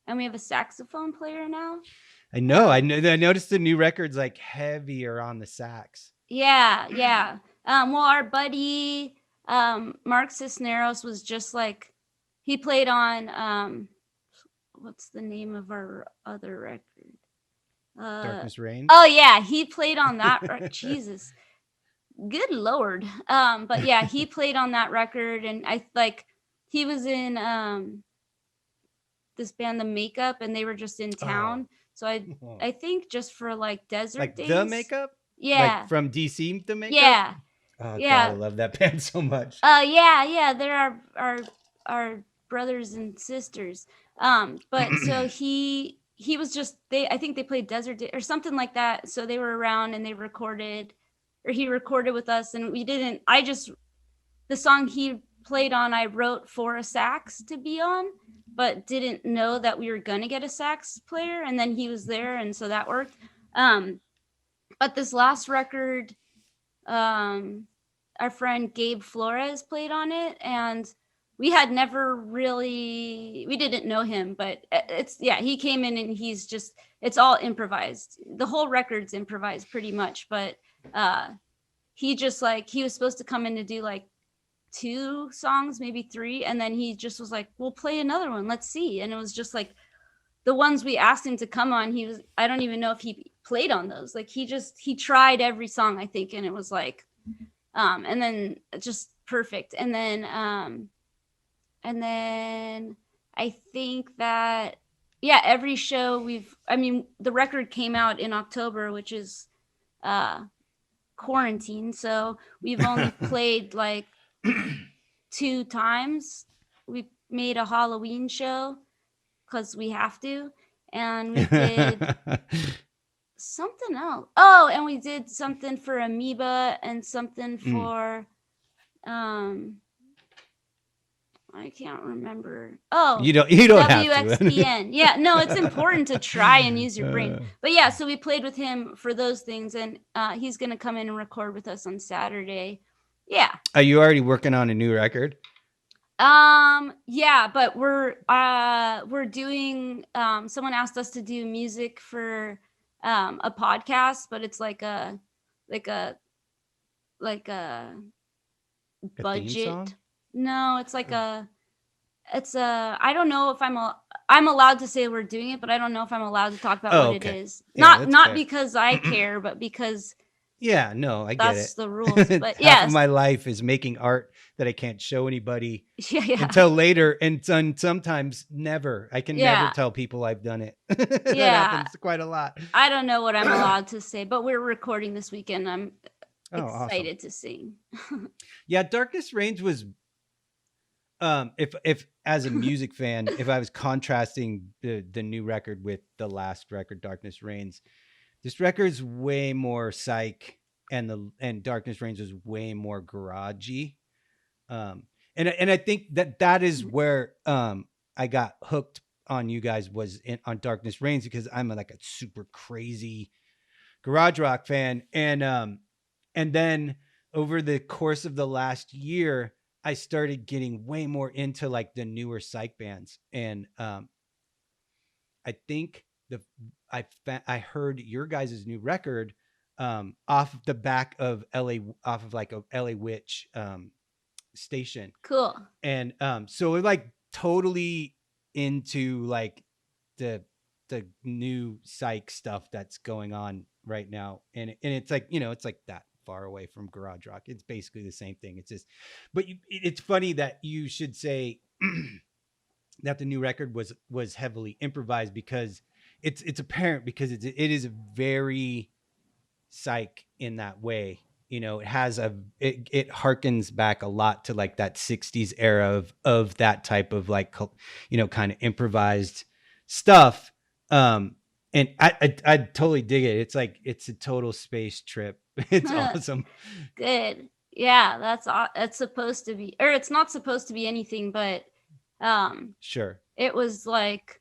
S2: we have a saxophone player now.
S1: I know. I noticed the new record's like heavier on the sax.
S2: Yeah. Well, our buddy Mark Cisneros was just like, he played on what's the name of our other record?
S1: Darkness Reigns.
S2: Oh yeah, he played on that. Jesus, good lord. But yeah, he played on that record, and he was in this band, The Makeup, and they were just in town. So I think just for like desert
S1: like
S2: days.
S1: The Makeup.
S2: Yeah.
S1: Like from DC, The Makeup.
S2: Yeah.
S1: Oh
S2: yeah.
S1: God, I love that band so much.
S2: Yeah. They're our brothers and sisters. But so he was just, I think they played Desert Day or something like that. So they were around and they recorded, or he recorded with us, and the song he played on, I wrote for a sax to be on, but didn't know that we were gonna get a sax player, and then he was there, and so that worked. But this last record, our friend Gabe Flores played on it, and we didn't know him, but he came in and it's all improvised. The whole record's improvised pretty much, but he was supposed to come in to do like 2 songs, maybe 3, and then he just was like, we'll play another one, let's see. And it was just like the ones we asked him to come on, I don't even know if he played on those. Like he tried every song, I think, and it was like and then just perfect. And then I think that every show the record came out in October, which is quarantine, so we've only played like 2 times. We made a Halloween show because we have to, and we did something else. Oh, and we did something for Amoeba and something for I can't remember. Oh,
S1: you don't
S2: WXPN.
S1: have to.
S2: Yeah, no, it's important to try and use your brain. But yeah, so we played with him for those things, and he's gonna come in and record with us on Saturday. Yeah.
S1: Are you already working on a new record?
S2: Yeah, but we're doing someone asked us to do music for a podcast, but it's like a budget. No, it's like I don't know if I'm allowed to say we're doing it, but I don't know if I'm allowed to talk about what it is.
S1: Yeah,
S2: Not
S1: fair.
S2: because I care, but because
S1: Yeah, no, I get
S2: That's
S1: it.
S2: the rules. But
S1: Half of
S2: yes,
S1: my life is making art that I can't show anybody
S2: yeah,
S1: until later, and sometimes never. I can never
S2: yeah,
S1: tell people I've done it. That
S2: yeah.
S1: happens quite a lot.
S2: I don't know what I'm allowed to say, but we're recording this weekend. I'm
S1: Oh, awesome.
S2: excited to sing.
S1: Yeah, Darkness Reigns was if as a music fan, if I was contrasting the new record with the last record, Darkness Reigns, this record's way more psych, and Darkness Reigns was way more garagey. And I think that is where I got hooked on you guys was on Darkness Reigns, because I'm like a super crazy garage rock fan, and then over the course of the last year, I started getting way more into like the newer psych bands, and I think I heard your guys' new record off the back of LA, off of like a LA Witch station,
S2: Cool.
S1: and so we're like totally into like the new psych stuff that's going on right now, and it's like, it's like that far away from garage rock. It's basically the same thing. It's just, but it's funny that you should say that the new record was heavily improvised, because it's apparent, because it is a very psych in that way. It has it harkens back a lot to like that 60s era of that type of like, kind of improvised stuff. And I totally dig it. It's like, it's a total space trip. It's awesome.
S2: Good. Yeah, that's supposed to be, or it's not supposed to be anything, but
S1: Sure.
S2: it was like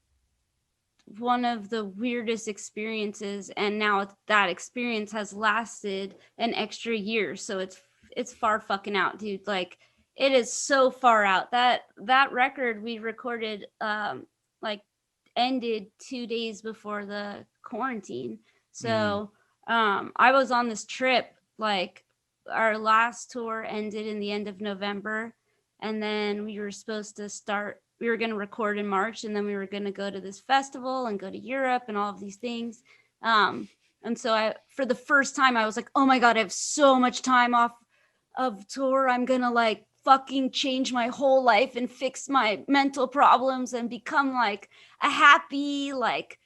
S2: one of the weirdest experiences, and now that experience has lasted an extra year, so it's far fucking out, dude. Like, it is so far out. That record we recorded like ended 2 days before the quarantine. So I was on this trip, like our last tour ended in the end of November, and then we were going to record in March, and then we were going to go to this festival and go to Europe and all of these things. And so for the first time, I was like, oh my God, I have so much time off of tour. I'm going to like fucking change my whole life and fix my mental problems and become like a happy, like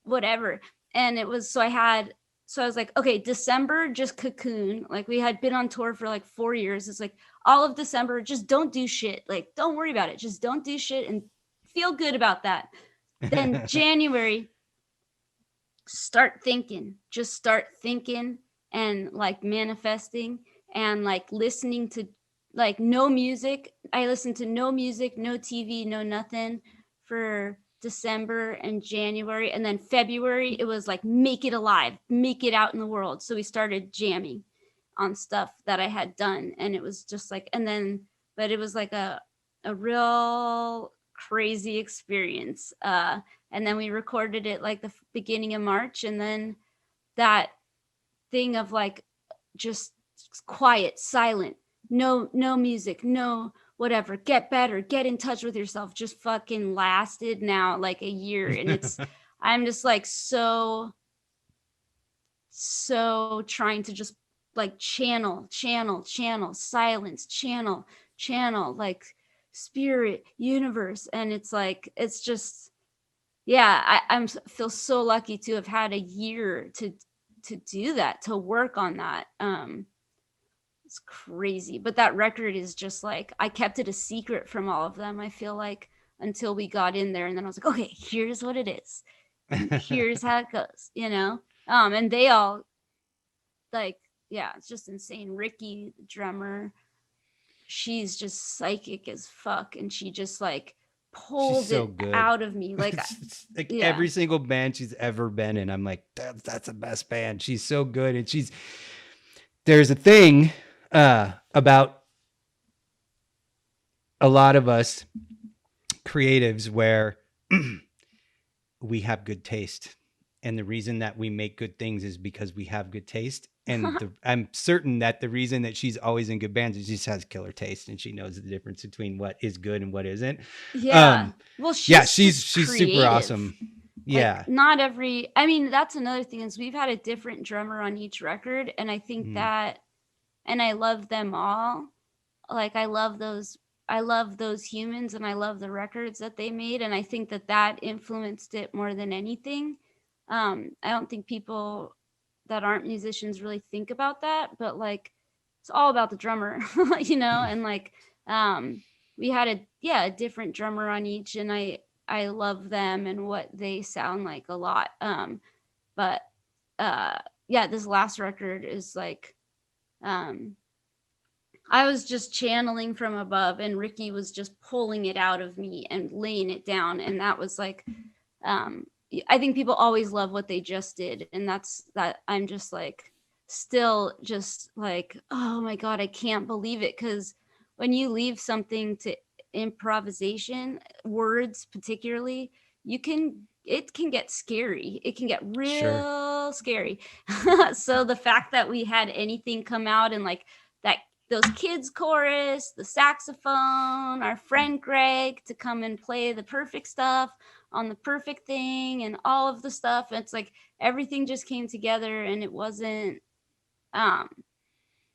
S2: whatever. And it was, so I was like, okay, December, just cocoon. Like, we had been on tour for like 4 years. It's like all of December, just don't do shit. Like, don't worry about it. Just don't do shit and feel good about that. Then January, just start thinking and like manifesting and like listening to like no music. I listened to no music, no TV, no nothing for December and January, and then February it was like make it alive, make it out in the world. So we started jamming on stuff that I had done, and it was just like, but it was like a real crazy experience. And then we recorded it like the beginning of March, and then that thing of like just quiet, silent, no music, no whatever, get better, get in touch with yourself, just fucking lasted now like a year. And I'm just like so trying to just like channel silence, channel like spirit, universe. And it's like, it's just, yeah, I'm feel so lucky to have had a year to do that, to work on that. It's crazy. But that record is just like, I kept it a secret from all of them, I feel like, until we got in there. And then I was like, okay, here's what it is. And here's how it goes, and they all like, yeah, it's just insane. Ricky, the drummer, she's just psychic as fuck. And she just like pulled
S1: She's so
S2: it
S1: good
S2: out of me. Like,
S1: it's like
S2: yeah.
S1: every single band she's ever been in, I'm like, that's the best band. She's so good. And there's a thing about a lot of us creatives where we have good taste, and the reason that we make good things is because we have good taste. And I'm certain that the reason that she's always in good bands is she just has killer taste, and she knows the difference between what is good and what isn't.
S2: Yeah. Well,
S1: she's super awesome.
S2: Like
S1: Yeah.
S2: not every, I mean, that's another thing is we've had a different drummer on each record, and I think
S1: Mm,
S2: that, and I love them all. Like I love those humans, and I love the records that they made, and I think that that influenced it more than anything. I don't think people that aren't musicians really think about that, but like it's all about the drummer, and like um we had a different drummer on each, and I love them and what they sound like a lot. But yeah, this last record is like um I was just channeling from above, and Ricky was just pulling it out of me and laying it down. And that was like, um, I think people always love what they just did. And that's that. I'm just like, still just like, oh my God, I can't believe it. Cause when you leave something to improvisation, words particularly, it can get scary. It can get
S1: sure.
S2: real scary. So the fact that we had anything come out and like that, those kids chorus, the saxophone, our friend Greg to come and play the perfect stuff on the perfect thing and all of the stuff. It's like everything just came together, and it wasn't um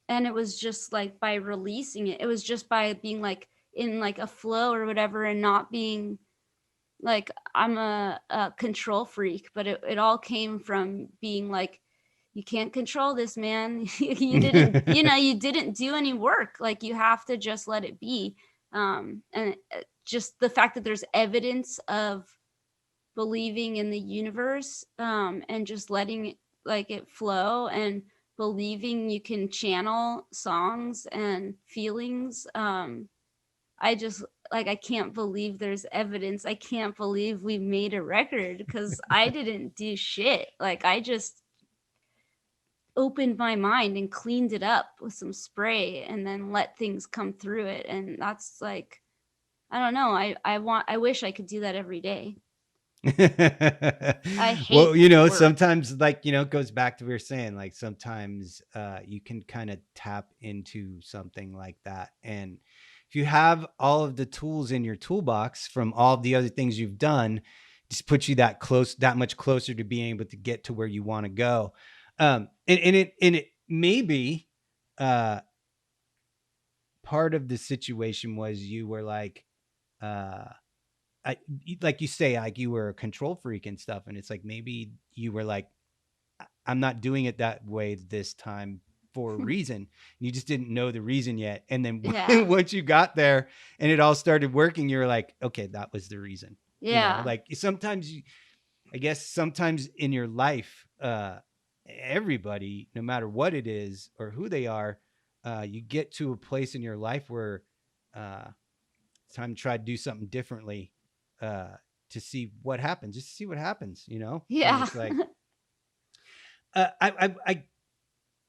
S2: and it was just like by releasing it. It was just by being like in like a flow or whatever, and not being like I'm a control freak, but it all came from being like, you can't control this, man. You didn't do any work. Like you have to just let it be. And just the fact that there's evidence of believing in the universe, and just letting it like it flow, and believing you can channel songs and feelings. I just like I can't believe there's evidence. I can't believe we made a record because I didn't do shit. Like I just opened my mind and cleaned it up with some spray and then let things come through it. And that's like, I don't know. I wish I could do that every day. I
S1: Well,
S2: hate work.
S1: sometimes like, it goes back to what we were saying, like sometimes you can kind of tap into something like that. And if you have all of the tools in your toolbox from all of the other things you've done, just puts you that much closer to being able to get to where you want to go. And it maybe part of the situation was you were like, uh, like you say, like you were a control freak and stuff. And it's like, maybe you were like, I'm not doing it that way this time for a reason. You just didn't know the reason yet. And then
S2: Yeah.
S1: once you got there and it all started working, you're like, okay, that was the reason,
S2: Yeah.
S1: like sometimes I guess sometimes in your life, everybody, no matter what it is or who they are, you get to a place in your life where, uh, it's time to try to do something differently, uh, to see what happens, just to see what happens, And
S2: Yeah.
S1: it's like, I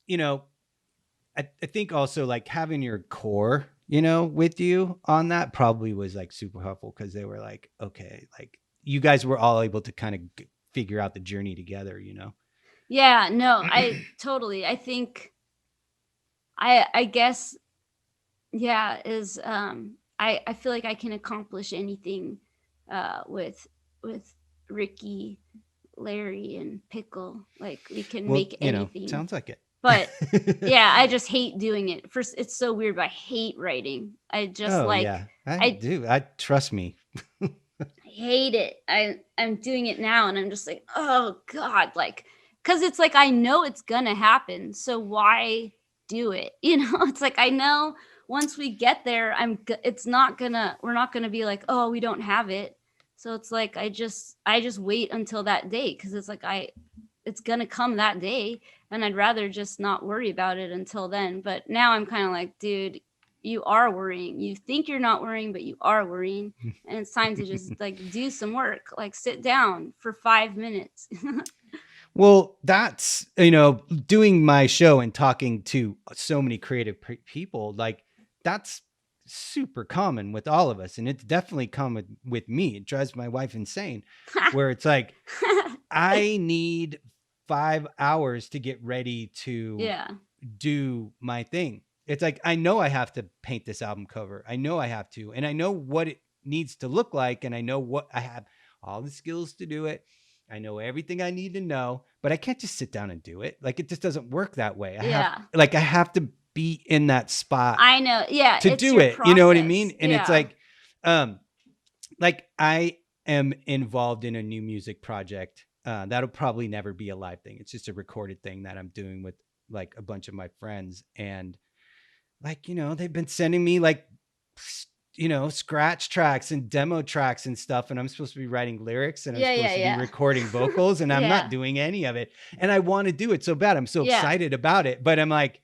S1: you know, I think also like having your core, with you on that probably was like super helpful because they were like, okay, like you guys were all able to kind of figure out the journey together.
S2: Yeah. No, I totally. I think I guess yeah is I feel like I can accomplish anything with Ricky, Larry, and Pickle. Like we can
S1: Well,
S2: make anything.
S1: sounds like
S2: But
S1: it.
S2: yeah, I just hate doing it. First, it's so weird, but I hate writing. I just
S1: Oh
S2: like
S1: yeah, I
S2: I
S1: do. I trust me.
S2: hate it. I'm doing it now, and I'm just like, oh God, like, because it's like I know it's gonna happen, so why do it? It's like I know once we get there, it's not gonna we're not gonna be like, oh, we don't have it. So it's like I just wait until that day because it's like it's gonna come that day, and I'd rather just not worry about it until then. But now I'm kind of like, dude, you are worrying. You think you're not worrying, but you are worrying, and it's time to just like do some work, like sit down for 5 minutes.
S1: Well, that's, doing my show and talking to so many creative people, like that's super common with all of us. And it's definitely common with me. It drives my wife insane, where it's like, I need 5 hours to get ready to
S2: Yeah.
S1: do my thing. It's like, I know I have to paint this album cover. I know I have to, and I know what it needs to look like. And I know what I have all the skills to do it. I know everything I need to know, but I can't just sit down and do it. Like it just doesn't work that way.
S2: Yeah.
S1: I have to be in that spot
S2: I know. Yeah,
S1: to
S2: it's
S1: do
S2: your
S1: it. You know what I mean?
S2: process.
S1: And it's
S2: Yeah.
S1: um, like I am involved in a new music project. That'll probably never be a live thing. It's just a recorded thing that I'm doing with like a bunch of my friends. And like, they've been sending me like, scratch tracks and demo tracks and stuff. And I'm supposed to be writing lyrics and I'm
S2: Yeah, yeah,
S1: supposed to be
S2: yeah.
S1: recording vocals and I'm not
S2: Yeah.
S1: doing any of it. And I want to do it so bad. I'm so
S2: Yeah.
S1: excited about it, but I'm like,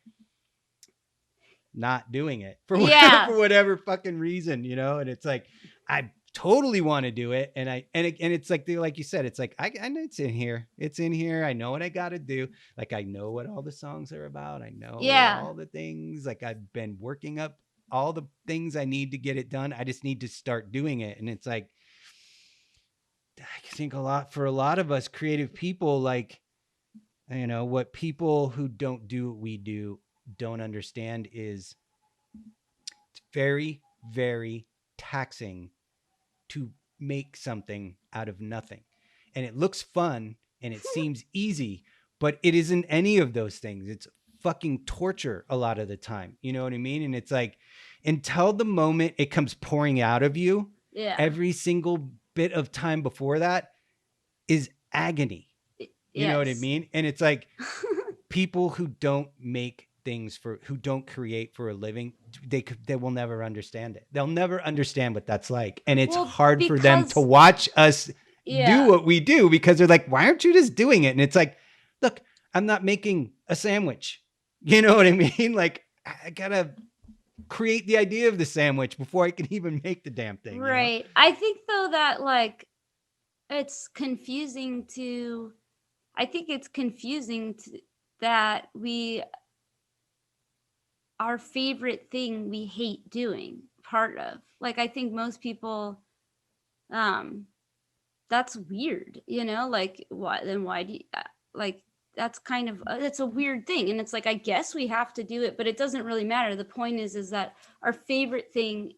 S1: not doing it for
S2: Yeah.
S1: whatever fucking reason, and it's like I totally want to do it, and it's like like you said, it's like I know it's in here, I know what I got to do, like I know what all the songs are about, I know
S2: Yeah.
S1: all the things, like I've been working up all the things I need to get it done, I just need to start doing it. And it's like I think for a lot of us creative people, like what people who don't do what we do don't understand is it's very, very taxing to make something out of nothing. And it looks fun and it seems easy, but it isn't any of those things. It's fucking torture a lot of the time. You know what I mean? And it's like until the moment it comes pouring out of you,
S2: Yeah.
S1: every single bit of time before that is agony. You know what I mean? And it's like people who don't make things who don't create for a living, they will never understand it. They'll never understand what that's like. And it's hard for them to watch us do what we do because they're like, why aren't you just doing it? And it's like, look, I'm not making a sandwich. You know what I mean? Like I gotta create the idea of the sandwich before I can even make the damn thing.
S2: Right. I think though that like it's confusing that our favorite thing we hate doing part of. Like I think most people that's weird, like why do you like that's kind of it's a weird thing, and it's like I guess we have to do it, but it doesn't really matter. The point is that our favorite thing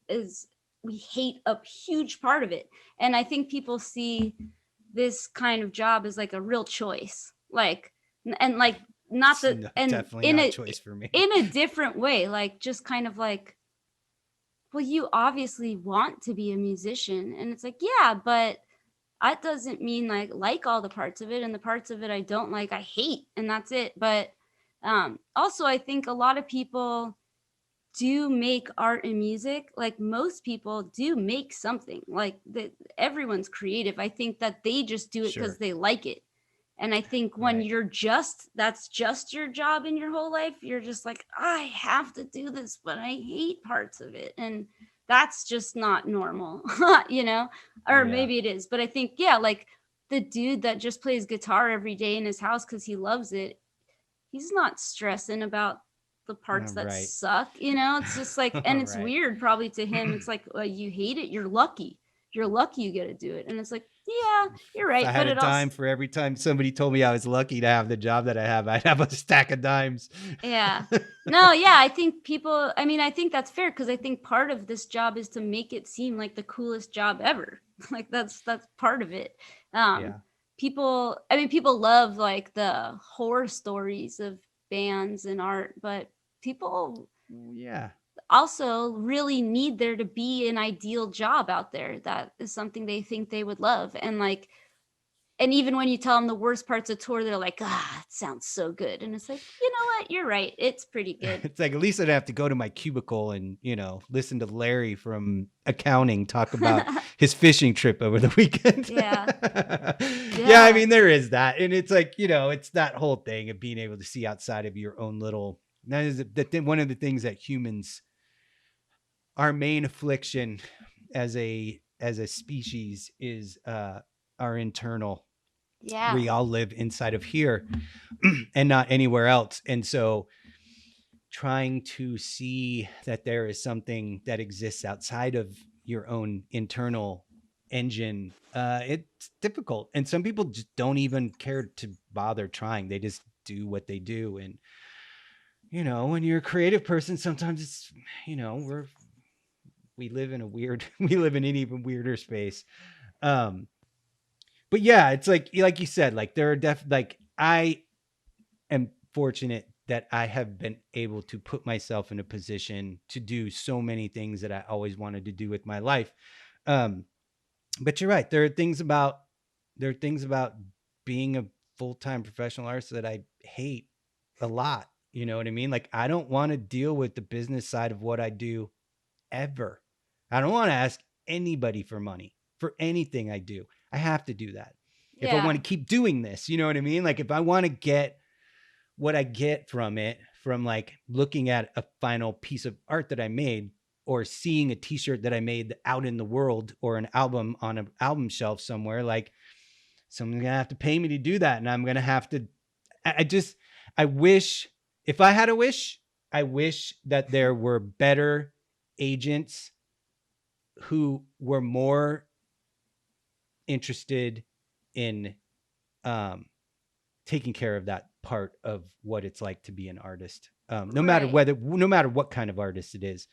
S2: is we hate a huge part of it, and I think people see this kind of job as like a real choice, like and like not the and
S1: definitely not a choice for me
S2: in a different way, like just kind of like, well, you obviously want to be a musician, and it's like, yeah, but that doesn't mean like all the parts of it, and the parts of it I don't like I hate, and that's it. But also I think a lot of people do make art and music. Like most people do make something, like that everyone's creative. I think that they just do it because they like it. And I think when you're that's just your job in your whole life, you're just like, I have to do this, but I hate parts of it. And that's just not normal, or maybe it is. But I think, like the dude that just plays guitar every day in his house because he loves it, he's not stressing about the parts that suck, it's just like, and it's weird probably to him. It's like, well, you hate it, you're lucky you get to do it. And it's like, yeah, you're right.
S1: If I had a dime for every time somebody told me I was lucky to have the job that I have, I'd have a stack of dimes.
S2: Yeah. No, yeah, I think I think that's fair, because I think part of this job is to make it seem like the coolest job ever. Like that's part of it. People love like the horror stories of bands and art, but people also really need there to be an ideal job out there that is something they think they would love. And like, and even when you tell them the worst parts of tour, they're like, it sounds so good. And it's like, you know what? You're right. It's pretty good.
S1: It's like, at least I'd have to go to my cubicle and, listen to Larry from accounting talk about his fishing trip over the weekend.
S2: Yeah.
S1: I mean, there is that. And it's like, it's that whole thing of being able to see outside of your own little, that is one of the things that humans, our main affliction as a species is our internal. We all live inside of here and not anywhere else. And so trying to see that there is something that exists outside of your own internal engine, it's difficult. And some people just don't even care to bother trying. They just do what they do. And, when you're a creative person, sometimes it's, we live in an even weirder space. But yeah, it's like you said, like there are like I am fortunate that I have been able to put myself in a position to do so many things that I always wanted to do with my life. Um, but you're right. There are things about being a full-time professional artist that I hate a lot. You know what I mean? Like I don't want to deal with the business side of what I do ever. I don't want to ask anybody for money for anything I do. I have to do that. If I want
S2: Yeah.
S1: to keep doing this, you know what I mean? Like if I want to get what I get from it, from like looking at a final piece of art that I made or seeing a t-shirt that I made out in the world or an album on an album shelf somewhere, like someone's gonna have to pay me to do that. And I'm gonna have to, I just, I wish, if I had a wish, I wish that there were better agents who were more interested in um, taking care of that part of what it's like to be an artist,
S2: Right.
S1: no matter what kind of artist it is.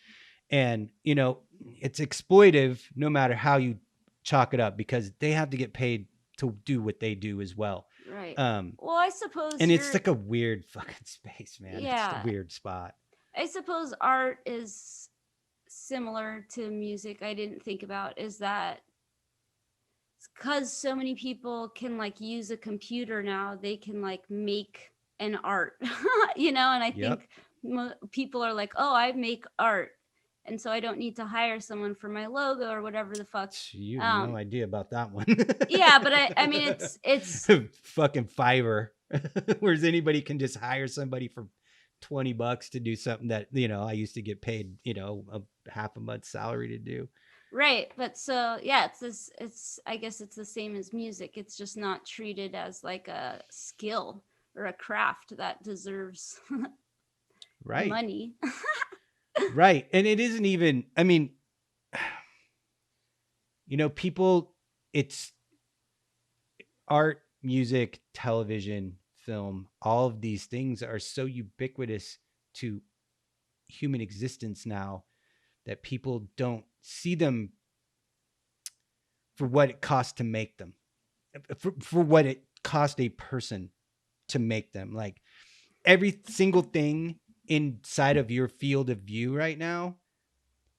S1: And you know, it's exploitive no matter how you chalk it up because they have to get paid to do what they do as well.
S2: Right.
S1: Um,
S2: Well, I suppose
S1: and it's
S2: you're
S1: like a weird fucking space, man. It's just a
S2: yeah.
S1: weird spot.
S2: I suppose art is similar to music. I didn't think about is that because so many people can like use a computer now, they can like make an art, and I
S1: Yep.
S2: think people are like, oh, I make art. And so I don't need to hire someone for my logo or whatever the fuck.
S1: You have no
S2: Um,
S1: idea about that one.
S2: yeah, but I mean, it's
S1: Fucking Fiverr. Whereas anybody can just hire somebody for $20 to do something that, you know, I used to get paid, you know, a half a month's salary to do.
S2: right. But so, yeah, I guess it's the same as music. It's just not treated as like a skill or a craft that deserves
S1: Right.
S2: money.
S1: Right. And it isn't even, I mean, you know, people, it's art, music, television, film, all of these things are so ubiquitous to human existence now that people don't see them for what it costs to make them, for what it cost a person to make them. Like every single thing inside of your field of view right now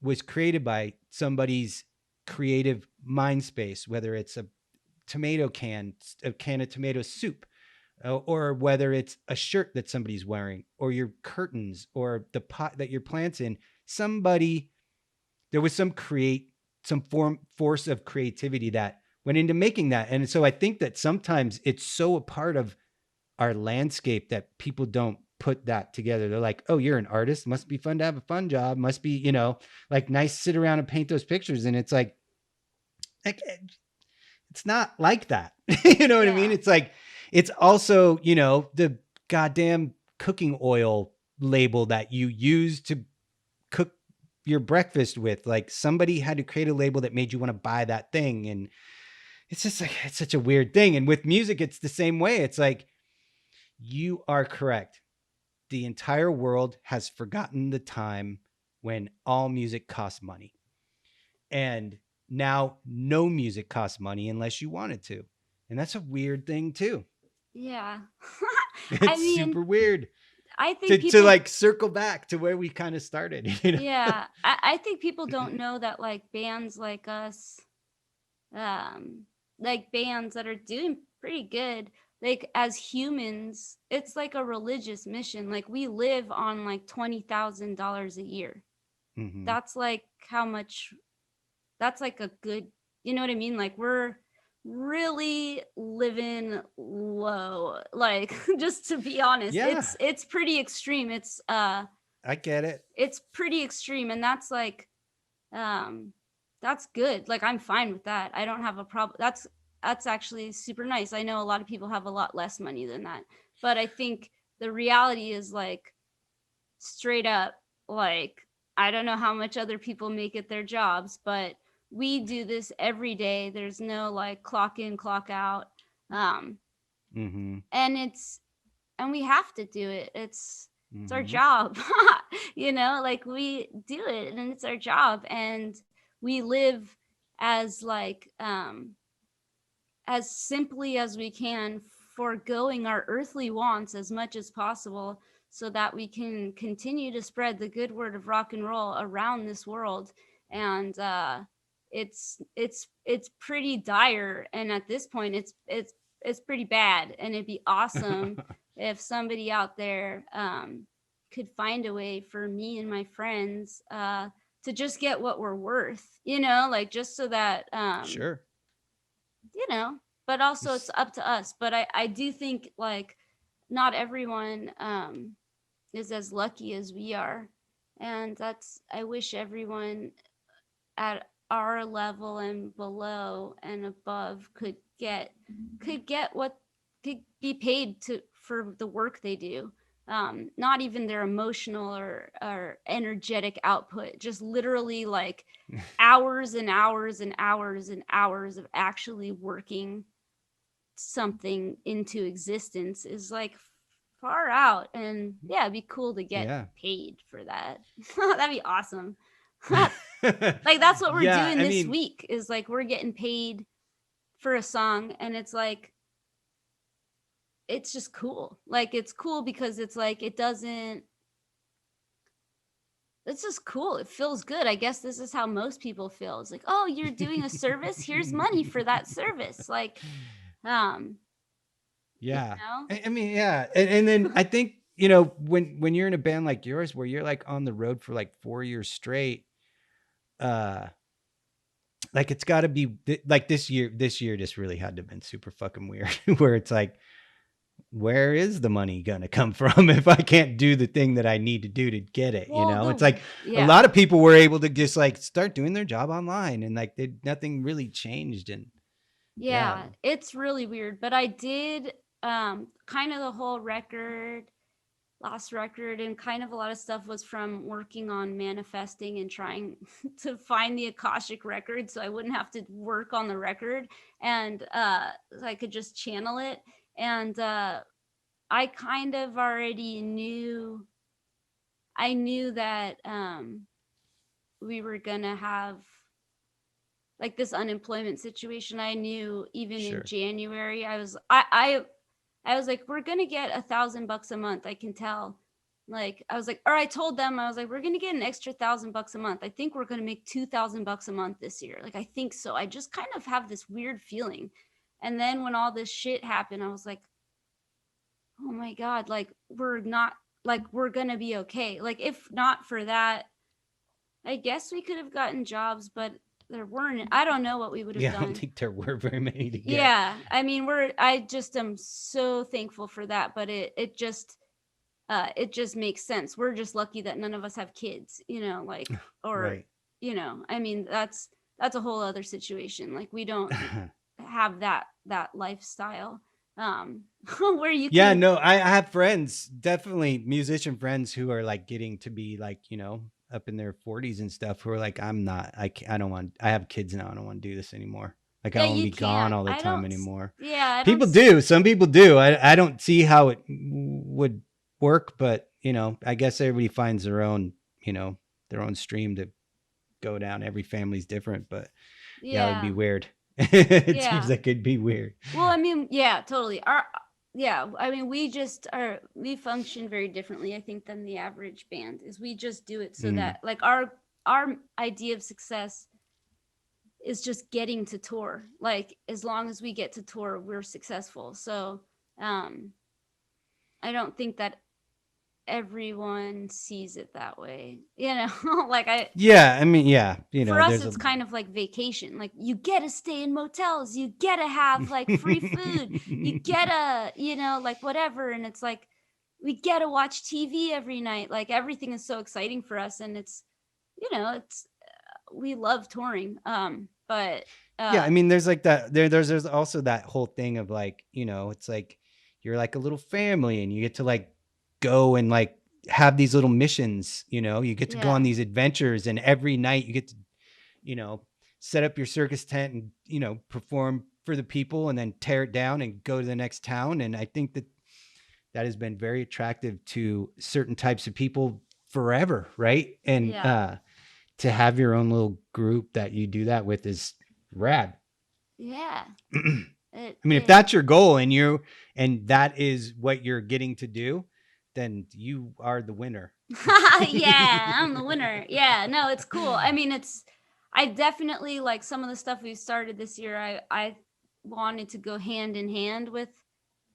S1: was created by somebody's creative mind space, whether it's a can of tomato soup, or whether it's a shirt that somebody's wearing, or your curtains, or the pot that your plants in. Somebody, there was some force of creativity that went into making that. And so I think that sometimes it's so a part of our landscape that people don't put that together. They're like, oh, you're an artist. Must be fun to have a fun job. Must be, you know, like nice to sit around and paint those pictures. And it's like it's not like that. You know what I mean?
S2: Yeah.
S1: It's like, it's also, you know, the goddamn cooking oil label that you use to cook your breakfast with. Like somebody had to create a label that made you want to buy that thing. And it's just like, it's such a weird thing. And with music, it's the same way. It's like, you are correct. The entire world has forgotten the time when all music costs money. And now no music costs money unless you wanted to. And that's a weird thing too.
S2: Yeah. I
S1: It's
S2: mean,
S1: super weird
S2: I think
S1: to
S2: people,
S1: like circle back to where we kind of started, you know?
S2: yeah, I think people don't know that like bands like us, like bands that are doing pretty good, like as humans, it's like a religious mission. Like we live on like $20,000 a year.
S1: Mm-hmm.
S2: That's like how much, that's like a good, you know what I mean? Like we're really living low. Like just to be honest,
S1: Yeah,
S2: it's pretty extreme.
S1: I get it.
S2: It's pretty extreme, and um that's good. Like I'm fine with that. I don't have a problem. That's actually super nice. I know a lot of people have a lot less money than that, but I think the reality is like straight up, like I don't know how much other people make at their jobs, but we do this every day. There's no like clock in, clock out. um
S1: Mm-hmm.
S2: and we have to do it. It's our
S1: Mm-hmm.
S2: job. Like we do it and it's our job, and we live as like as simply as we can, foregoing our earthly wants as much as possible so that we can continue to spread the good word of rock and roll around this world. And it's pretty dire, and at this point it's pretty bad, and it'd be awesome if somebody out there could find a way for me and my friends to just get what we're worth, like just so that
S1: Sure.
S2: you know, but also it's up to us. But I do think like not everyone is as lucky as we are. And I wish everyone at our level and below and above could get what could be paid for the work they do. Not even their emotional or energetic output, just literally like hours and hours and hours and hours of actually working something into existence is like far out. And yeah, it'd be cool to get
S1: Yeah.
S2: paid for that. That'd be awesome. Like that's what we're
S1: Yeah,
S2: doing
S1: I
S2: this
S1: mean,
S2: week is like we're getting paid for a song, and it's like it's just cool. Like it's cool because it's like it doesn't it's just cool. It feels good. I guess this is how most people feel. It's like, "Oh, you're doing a service? Here's money for that service." Like um, you
S1: yeah.
S2: know?
S1: I mean, yeah. And then I think, when you're in a band like yours where you're like on the road for like 4 years straight, uh, like it's got to be like this year just really had to have been super fucking weird where it's like, where is the money gonna come from if I can't do the thing that I need to do to get it?
S2: Well,
S1: It's like a
S2: yeah.
S1: lot of people were able to just like start doing their job online and like nothing really changed. And yeah,
S2: Yeah, it's really weird, but I did kind of the whole record, last record, and kind of a lot of stuff was from working on manifesting and trying to find the Akashic record so I wouldn't have to work on the record, and so I could just channel it. And I kind of already knew I knew that we were gonna have like this unemployment situation. I knew even in
S1: sure.
S2: January, I was like, we're gonna get $1,000 a month. I can tell. Like I was like, or I told them I was like, we're gonna get an extra $1,000 a month. I think we're gonna make $2,000 a month this year. Like I think so. I just kind of have this weird feeling. And then when all this shit happened, I was like, oh my god, like we're not like we're gonna be okay. Like if not for that, I guess we could have gotten jobs, but there weren't. I don't know what we would have
S1: Yeah, I don't
S2: done.
S1: think there were very many to get.
S2: Yeah, I mean, I just am so thankful for that, but it just makes sense. We're just lucky that none of us have kids, like or
S1: Right.
S2: I mean, that's a whole other situation. Like we don't have that lifestyle where you
S1: Yeah,
S2: can.
S1: no, I have friends, definitely musician friends who are like getting to be like, up in their 40s and stuff who are like, I don't want, I have kids now. I don't want to do this anymore. Like, I
S2: Yeah,
S1: don't want to
S2: you
S1: be gone
S2: can't.
S1: all the
S2: I
S1: time
S2: don't.
S1: anymore.
S2: Yeah, I don't.
S1: People do. Some people do. I don't see how it would work, but, I guess everybody finds their own stream to go down. Every family's different, but yeah, it would be
S2: Yeah,
S1: weird. It seems
S2: yeah.
S1: like it'd be weird.
S2: Well, I mean, yeah, totally. Yeah, I mean, we function very differently, I think, than the average band. Is we just do it so
S1: Mm.
S2: that like our idea of success is just getting to tour. Like as long as we get to tour, we're successful. So, um, I don't think that everyone sees it that way. Like
S1: Yeah, I mean, yeah,
S2: for us
S1: there's a
S2: it's kind of like vacation. Like you get to stay in motels, you get to have like free food, you get to like whatever. And it's like we get to watch TV every night. Like everything is so exciting for us, and it's we love touring. But
S1: Yeah, I mean, there's like that. There's also that whole thing of like, it's like you're like a little family, and you get to like go and like have these little missions. You get to go on
S2: yeah,
S1: these adventures, and every night you get to, you know, set up your circus tent and perform for the people, and then tear it down and go to the next town. And I think that has been very attractive to certain types of people forever, right? And
S2: yeah,
S1: to have your own little group that you do that with is rad.
S2: yeah.
S1: I mean, if
S2: it
S1: that's your goal and that is what you're getting to do, then you are the winner.
S2: yeah, I'm the winner. Yeah, no, it's cool. I mean, I definitely like some of the stuff we started this year. I wanted to go hand in hand with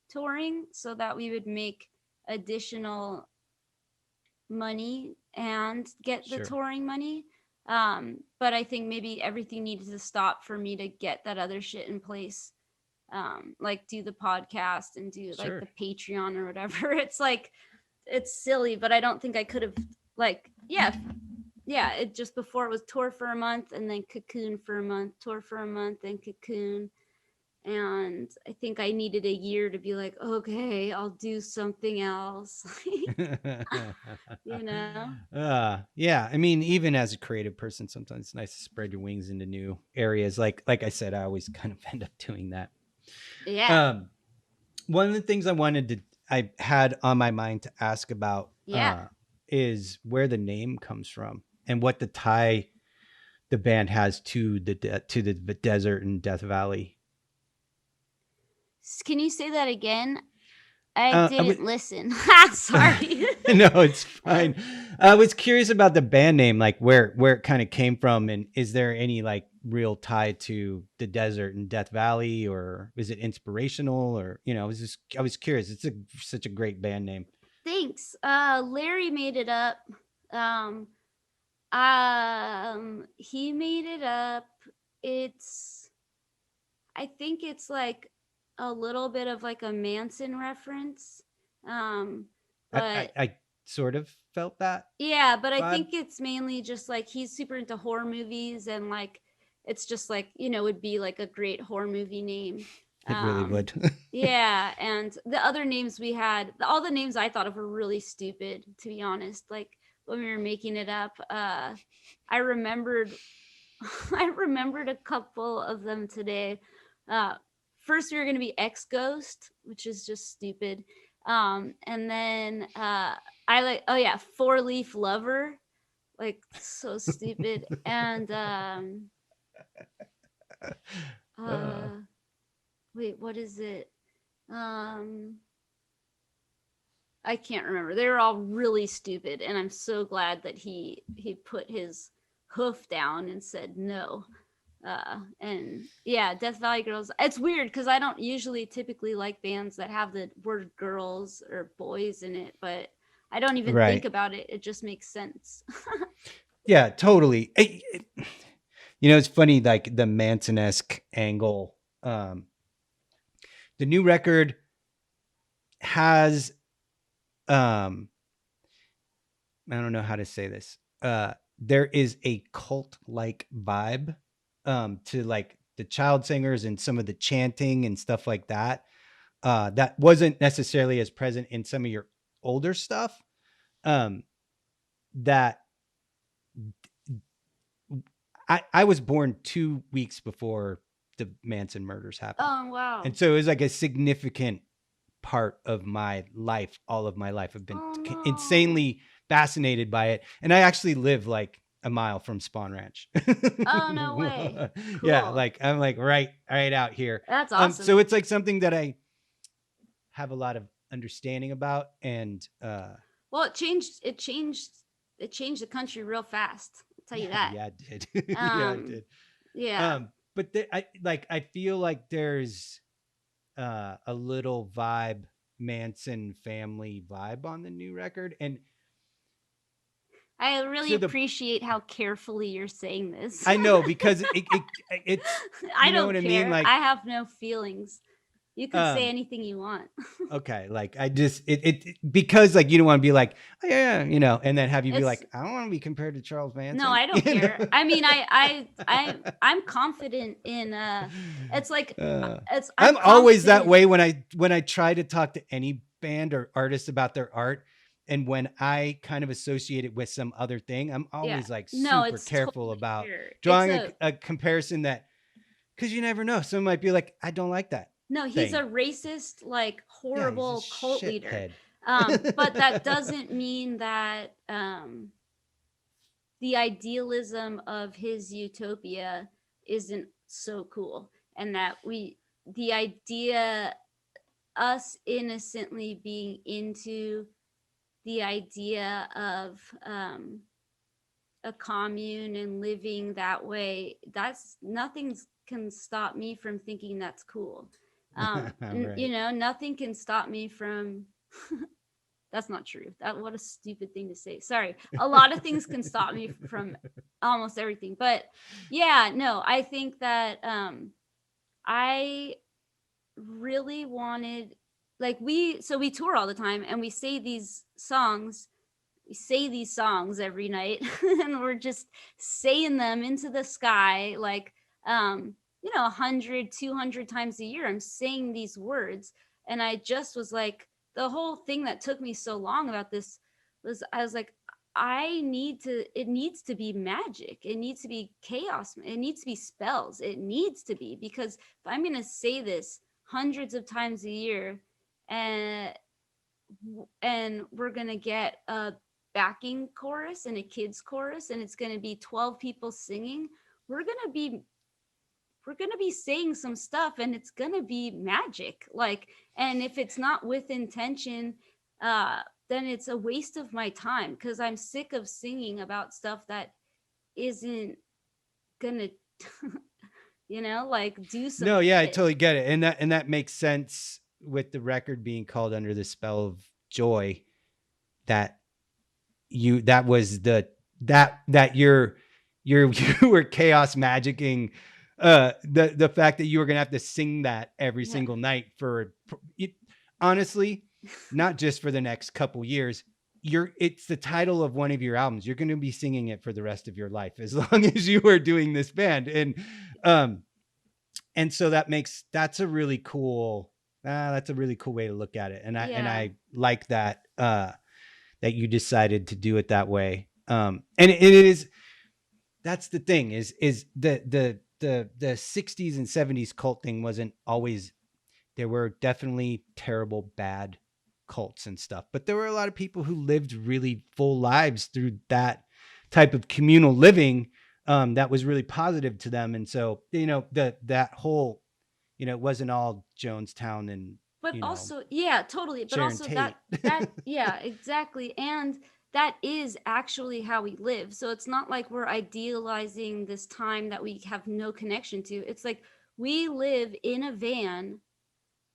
S2: touring so that we would make additional money and get the
S1: Sure.
S2: touring money. But I think maybe everything needed to stop for me to get that other shit in place. Like do the podcast and do like
S1: Sure.
S2: the Patreon or whatever. It's like it's silly, but I don't think I could have like yeah, it just before it was tour for a month and then cocoon for a month, tour for a month, then cocoon. And I think I needed a year to be like, okay, I'll do something else. you know?
S1: Yeah. I mean, even as a creative person, sometimes it's nice to spread your wings into new areas. Like I said, I always kind of end up doing that.
S2: Yeah.
S1: Um, One of the things I had on my mind to ask about
S2: Yeah.
S1: is where the name comes from and what the tie the band has to the desert and Death Valley.
S2: Can you say that again? I
S1: I was
S2: didn't listen. Sorry.
S1: no, it's fine. I was curious about the band name, like where it kind of came from, and is there any like real tie to the desert and Death Valley, or is it inspirational, or I was curious. It's such a great band name.
S2: Thanks. Larry made it up. Um, he made it up. It's I think it's like a little bit of like a Manson reference. Um, but
S1: I sort of felt that
S2: yeah, but I
S1: vibe.
S2: think it's mainly just like he's super into horror movies and like it's just like, would be like a great horror movie name.
S1: It really
S2: Um,
S1: would.
S2: yeah, and the other names we had, all the names I thought of were really stupid, to be honest. Like when we were making it up, I remembered I remembered a couple of them today. Uh, First, we were going to be X Ghost, which is just stupid. And then I like, oh yeah, Four Leaf Lover, like so stupid. And
S1: Uh,
S2: uh, wait, what is it? Um, I can't remember. They were all really stupid, and I'm so glad that he put his hoof down and said no. And yeah, Death Valley Girls. It's weird because I don't usually typically like bands that have the word girls or boys in it, but I don't even think
S1: right.
S2: about it. It just makes sense.
S1: Yeah, totally. It's funny, like the Manson-esque angle. The new record has, um, I don't know how to say this. There is a cult-like vibe, to like the child singers and some of the chanting and stuff like that. That wasn't necessarily as present in some of your older stuff. Um, that I was born 2 weeks before the Manson murders happened.
S2: Oh wow.
S1: And so it was like a significant part of my life. All of my life I've been
S2: Oh no.
S1: insanely fascinated by it. And I actually live like a mile from Spawn Ranch.
S2: Oh no way.
S1: Yeah,
S2: Cool.
S1: like I'm like right out here.
S2: That's awesome.
S1: So it's like something that I have a lot of understanding about, and
S2: Well, it changed the country real fast. I'll tell you that.
S1: yeah, it did. Yeah, it
S2: Um
S1: did.
S2: yeah.
S1: But I feel like there's a little vibe, Manson family vibe on the new record, and
S2: I really
S1: to the
S2: appreciate how carefully you're saying this.
S1: I know, because it's
S2: I
S1: you know
S2: don't
S1: what I mean,
S2: care.
S1: like,
S2: I have no feelings. You can say
S1: um
S2: anything you want.
S1: okay, like I just because like you don't want to be like, oh, yeah, and then have you be
S2: It's
S1: like, I don't want to be compared to Charles
S2: no,
S1: Manson.
S2: I don't care. I mean, I'm confident in it's like it's I'm
S1: I'm always that
S2: confident.
S1: way when I try to talk to any band or artist about their art, and when I kind of associate it with some other thing, I'm
S2: Yeah.
S1: always like
S2: No,
S1: super
S2: it's
S1: careful
S2: totally
S1: about
S2: fair. It's
S1: drawing a comparison, that because you never know, someone might be like, I don't like that
S2: no, he's a
S1: thing.
S2: racist, like
S1: Yeah, he's a
S2: horrible cult leader.
S1: shithead.
S2: But that doesn't mean that the idealism of his utopia isn't so cool, and that the idea, us innocently being into the idea of a commune and living that way, that's nothing can stop me from thinking that's cool. You
S1: Right.
S2: know, nothing can stop me from that's not true. That what a stupid thing to say. Sorry. A lot of things can stop me from almost everything. But yeah, no, I think that I really wanted, like, we tour all the time and we say these songs every night and we're just saying them into the sky, like, 100, 200 times a year I'm saying these words. And I just was like, the whole thing that took me so long about this was, I was like, it needs to be magic, it needs to be chaos, it needs to be spells, it needs to be, because if I'm going to say this hundreds of times a year, and we're going to get a backing chorus and a kids chorus, and it's going to be 12 people singing, we're going to be we're going to be saying some stuff, and it's going to be magic, like. And if it's not with intention, uh then it's a waste of my time, because I'm sick of singing about stuff that isn't gonna like do some
S1: No, yeah, I
S2: shit.
S1: totally get it. And that makes sense with the record being called Under the Spell of Joy, that that was that you're you were chaos magicking the fact that you were gonna have to sing that every
S2: Yeah.
S1: single night for it, honestly, not just for the next couple years. It's the title of one of your albums. You're going to be singing it for the rest of your life as long as you are doing this band. Um and so that's a really cool way to look at it.
S2: Yeah.
S1: I like that that you decided to do it that way. And it is, that's the thing, is the 60s and 70s cult thing wasn't always, there were definitely terrible, bad cults and stuff, but there were a lot of people who lived really full lives through that type of communal living, that was really positive to them. And so, that whole, it wasn't all Jonestown and,
S2: But also, yeah, totally, but
S1: Sharon
S2: also
S1: Tate.
S2: that yeah, exactly. And that is actually how we live, so it's not like we're idealizing this time that we have no connection to. It's like we live in a van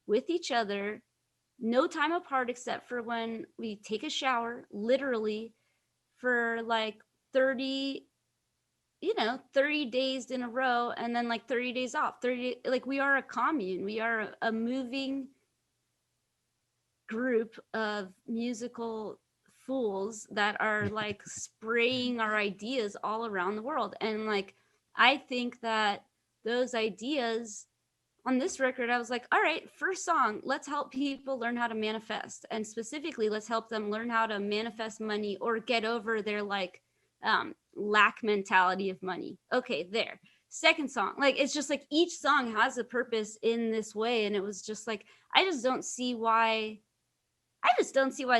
S2: with each other, no time apart except for when we take a shower, literally, for like 30 30 days in a row, and then like 30 days off, 30, like we are a commune, we are a moving group of musical fools that are like spraying our ideas all around the world. And like, I think that those ideas on this record, I was like, all right, first song, let's help people learn how to manifest. And specifically, let's help them learn how to manifest money or get over their like lack mentality of money. Okay, there. Second song, like, it's just like each song has a purpose in this way. And it was just like, I just don't see why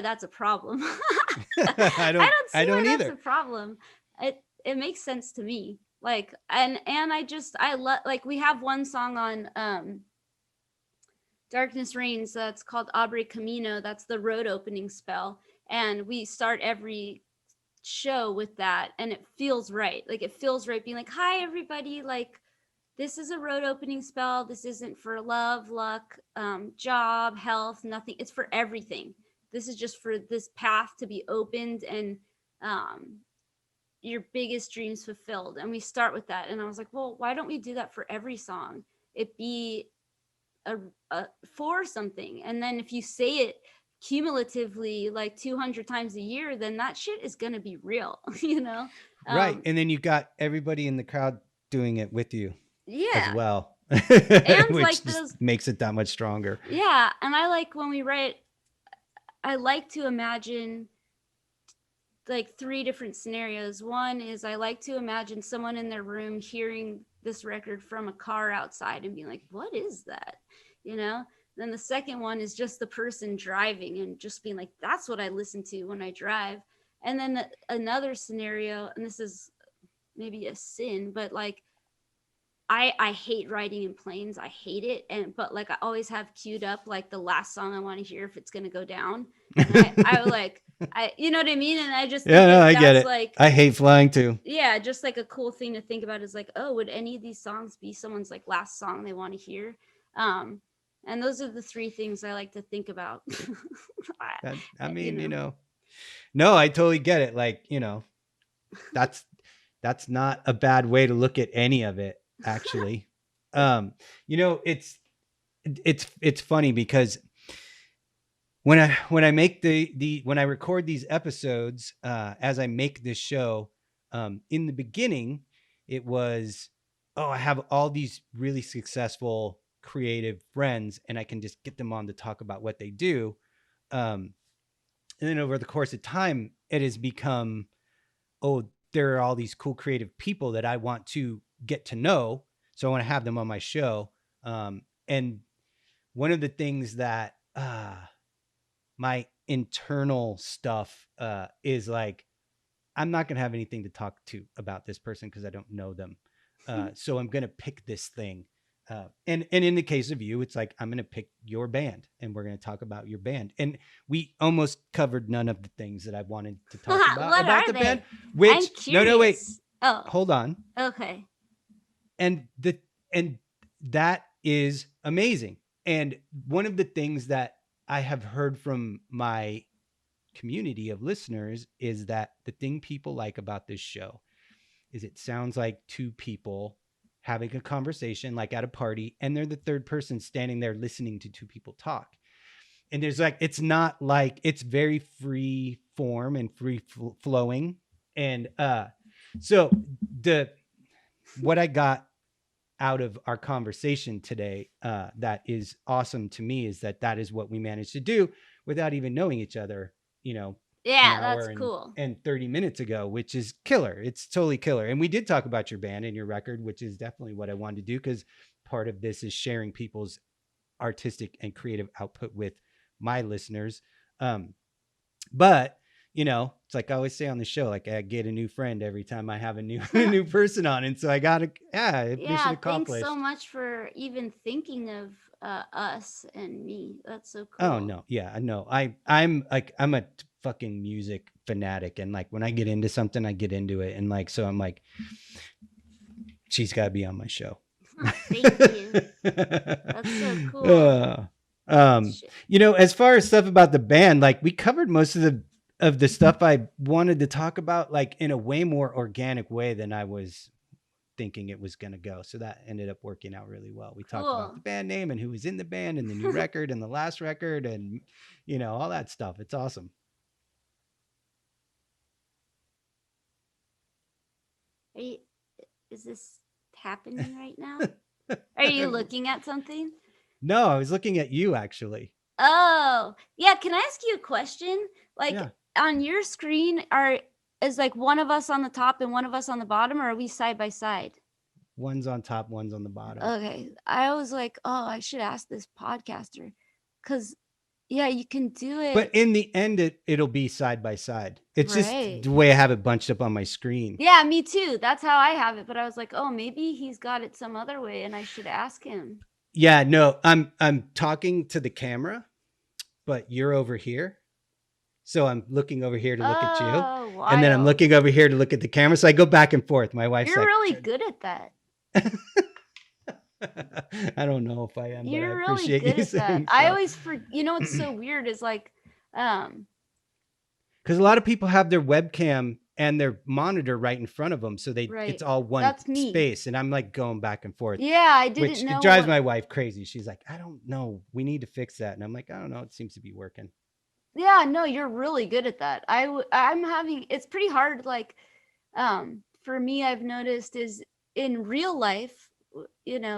S2: that's a problem.
S1: I
S2: I
S1: don't
S2: don't
S1: I
S2: see why
S1: don't
S2: that's
S1: either.
S2: a problem. It makes sense to me. Like, and I love, like, we have one song on Darkness Reigns that's called Abre Camino. That's the road opening spell, and we start every show with that, and it feels right. Like, it feels right being like, "Hi everybody, like, this is a road opening spell. This isn't for love, luck, job, health, nothing. It's for everything. This is just for this path to be opened and um, your biggest dreams fulfilled." And we start with that. And I was like, well, why don't we do that for every song? It be a, for something. And then if you say it cumulatively like 200 times a year, then that shit is going to be real, you know?
S1: Right.
S2: Um,
S1: And then you got everybody in the crowd doing it with you as
S2: yeah.
S1: well,
S2: And
S1: which
S2: like
S1: just
S2: those,
S1: makes it that much stronger.
S2: yeah. And I like when we write, I like to imagine like three different scenarios. One is I like to imagine someone in their room hearing this record from a car outside and being like, what is that? You know? Then the second one is just the person driving and just being like, that's what I listen to when I drive. And then another scenario, and this is maybe a sin, but like I hate riding in planes. I hate it. And but like I always have queued up like the last song I want to hear if it's gonna go down. And I like you know what I mean? And I just
S1: Yeah,
S2: think
S1: no,
S2: that
S1: I get
S2: that's
S1: it.
S2: like
S1: I hate flying too.
S2: yeah, just like a cool thing to think about is like, oh, would any of these songs be someone's like last song they want to hear? Um and those are the three things I like to think about.
S1: I
S2: You
S1: mean,
S2: know.
S1: no, I totally get it. Like, that's that's not a bad way to look at any of it, actually. Um, it's funny because when I make the when I record these episodes, as I make this show, in the beginning, it was, oh, I have all these really successful creative friends, and I can just get them on to talk about what they do. Um, and then over the course of time, it has become, oh, there are all these cool creative people that I want to get to know. So I want to have them on my show. And one of the things that my internal stuff is like, I'm not going to have anything to talk to about this person because I don't know them. So I'm going to pick this thing. And in the case of you, it's like, I'm going to pick your band and we're going to talk about your band. And we almost covered none of the things that I wanted to talk
S2: What
S1: about
S2: are
S1: the band,
S2: they? I'm
S1: which no, wait,
S2: curious. Oh,
S1: hold on.
S2: okay.
S1: And and that is amazing. And one of the things that I have heard from my community of listeners is that the thing people like about this show is it sounds like two people having a conversation like at a party, and they're the third person standing there listening to two people talk. And there's like, it's not like, it's very free form and free flowing. And so the what I got out of our conversation today, that is awesome to me, is that is what we managed to do without even knowing each other, an
S2: Yeah,
S1: hour
S2: that's cool.
S1: and 30 minutes ago, which is killer. It's totally killer. And we did talk about your band and your record, which is definitely what I wanted to do, because part of this is sharing people's artistic and creative output with my listeners. But it's like I always say on the show, like I get a new friend every time I have a new a new person on, and so I gotta, yeah, mission
S2: Yeah, thanks so
S1: accomplished.
S2: much for even thinking of us and me. That's so
S1: Oh
S2: cool.
S1: no, yeah, no, I'm a fucking music fanatic, and like when I get into something, I get into it, and like so I'm like, she's got to be on my show.
S2: Thank you. That's so cool.
S1: uh, as far as stuff about the band, like we covered most of the stuff I wanted to talk about, like in a way more organic way than I was thinking it was going to go. So that ended up working out really well. We talked about
S2: Cool.
S1: the band name and who was in the band and the new record and the last record and all that stuff. It's awesome.
S2: Are you, is this happening right now? Are you looking at something?
S1: No, I was looking at you actually.
S2: Oh, yeah. Can I ask you a question? Like
S1: Yeah.
S2: on your screen, is like one of us on the top and one of us on the bottom, or are we side by side?
S1: One's on top, one's on the bottom.
S2: Okay. I was like, oh, I should ask this podcaster. Cause yeah, you can do it.
S1: But in the end, it'll be side by side. It's
S2: Right.
S1: just the way I have it bunched up on my screen.
S2: Yeah, me too. That's how I have it. But I was like, oh, maybe he's got it some other way and I should ask him.
S1: Yeah, no, I'm talking to the camera, but you're over here. So I'm looking over here to look at you.
S2: Wild.
S1: And then I'm looking over here to look at the camera. So I go back and forth. My wife's
S2: You're
S1: like,
S2: really good at that.
S1: I don't know if I am,
S2: You're
S1: but I
S2: really
S1: appreciate
S2: good
S1: you
S2: at that.
S1: saying
S2: I
S1: so.
S2: always it's so weird is like
S1: because a lot of people have their webcam and their monitor right in front of them, so it's all one space, and I'm like going back and forth.
S2: Yeah, I didn't know.
S1: It drives my wife crazy. She's like, I don't know, we need to fix that, and I'm like, I don't know, it seems to be working.
S2: Yeah, no, you're really good at that. I'm having, it's pretty hard. Like, for me, I've noticed is in real life,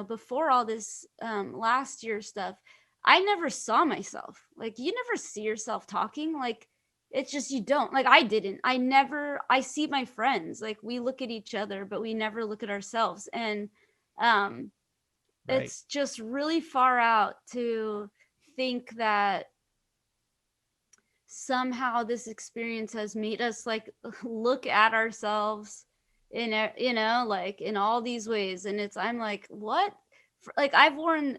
S2: before all this last year stuff, I never saw myself. Like, you never see yourself talking. Like, it's just you don't. Like, I didn't. I see my friends. Like, we look at each other, but we never look at ourselves. And right. It's just really far out to think that somehow this experience has made us like look at ourselves like in all these ways. And I'm like, what? Like I've worn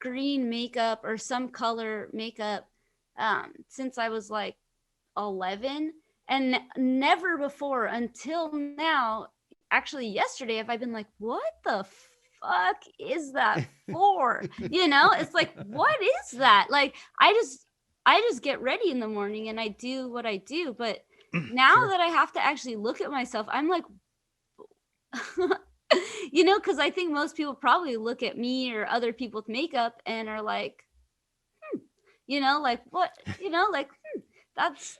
S2: green makeup or some color makeup since I was like 11, and never before until now, actually yesterday, have I been like, what the fuck is that for? It's like, what is that? Like I just get ready in the morning and I do what I do, but now
S1: Sure.
S2: that I have to actually look at myself, I'm like, because I think most people probably look at me or other people with makeup and are like, like what, like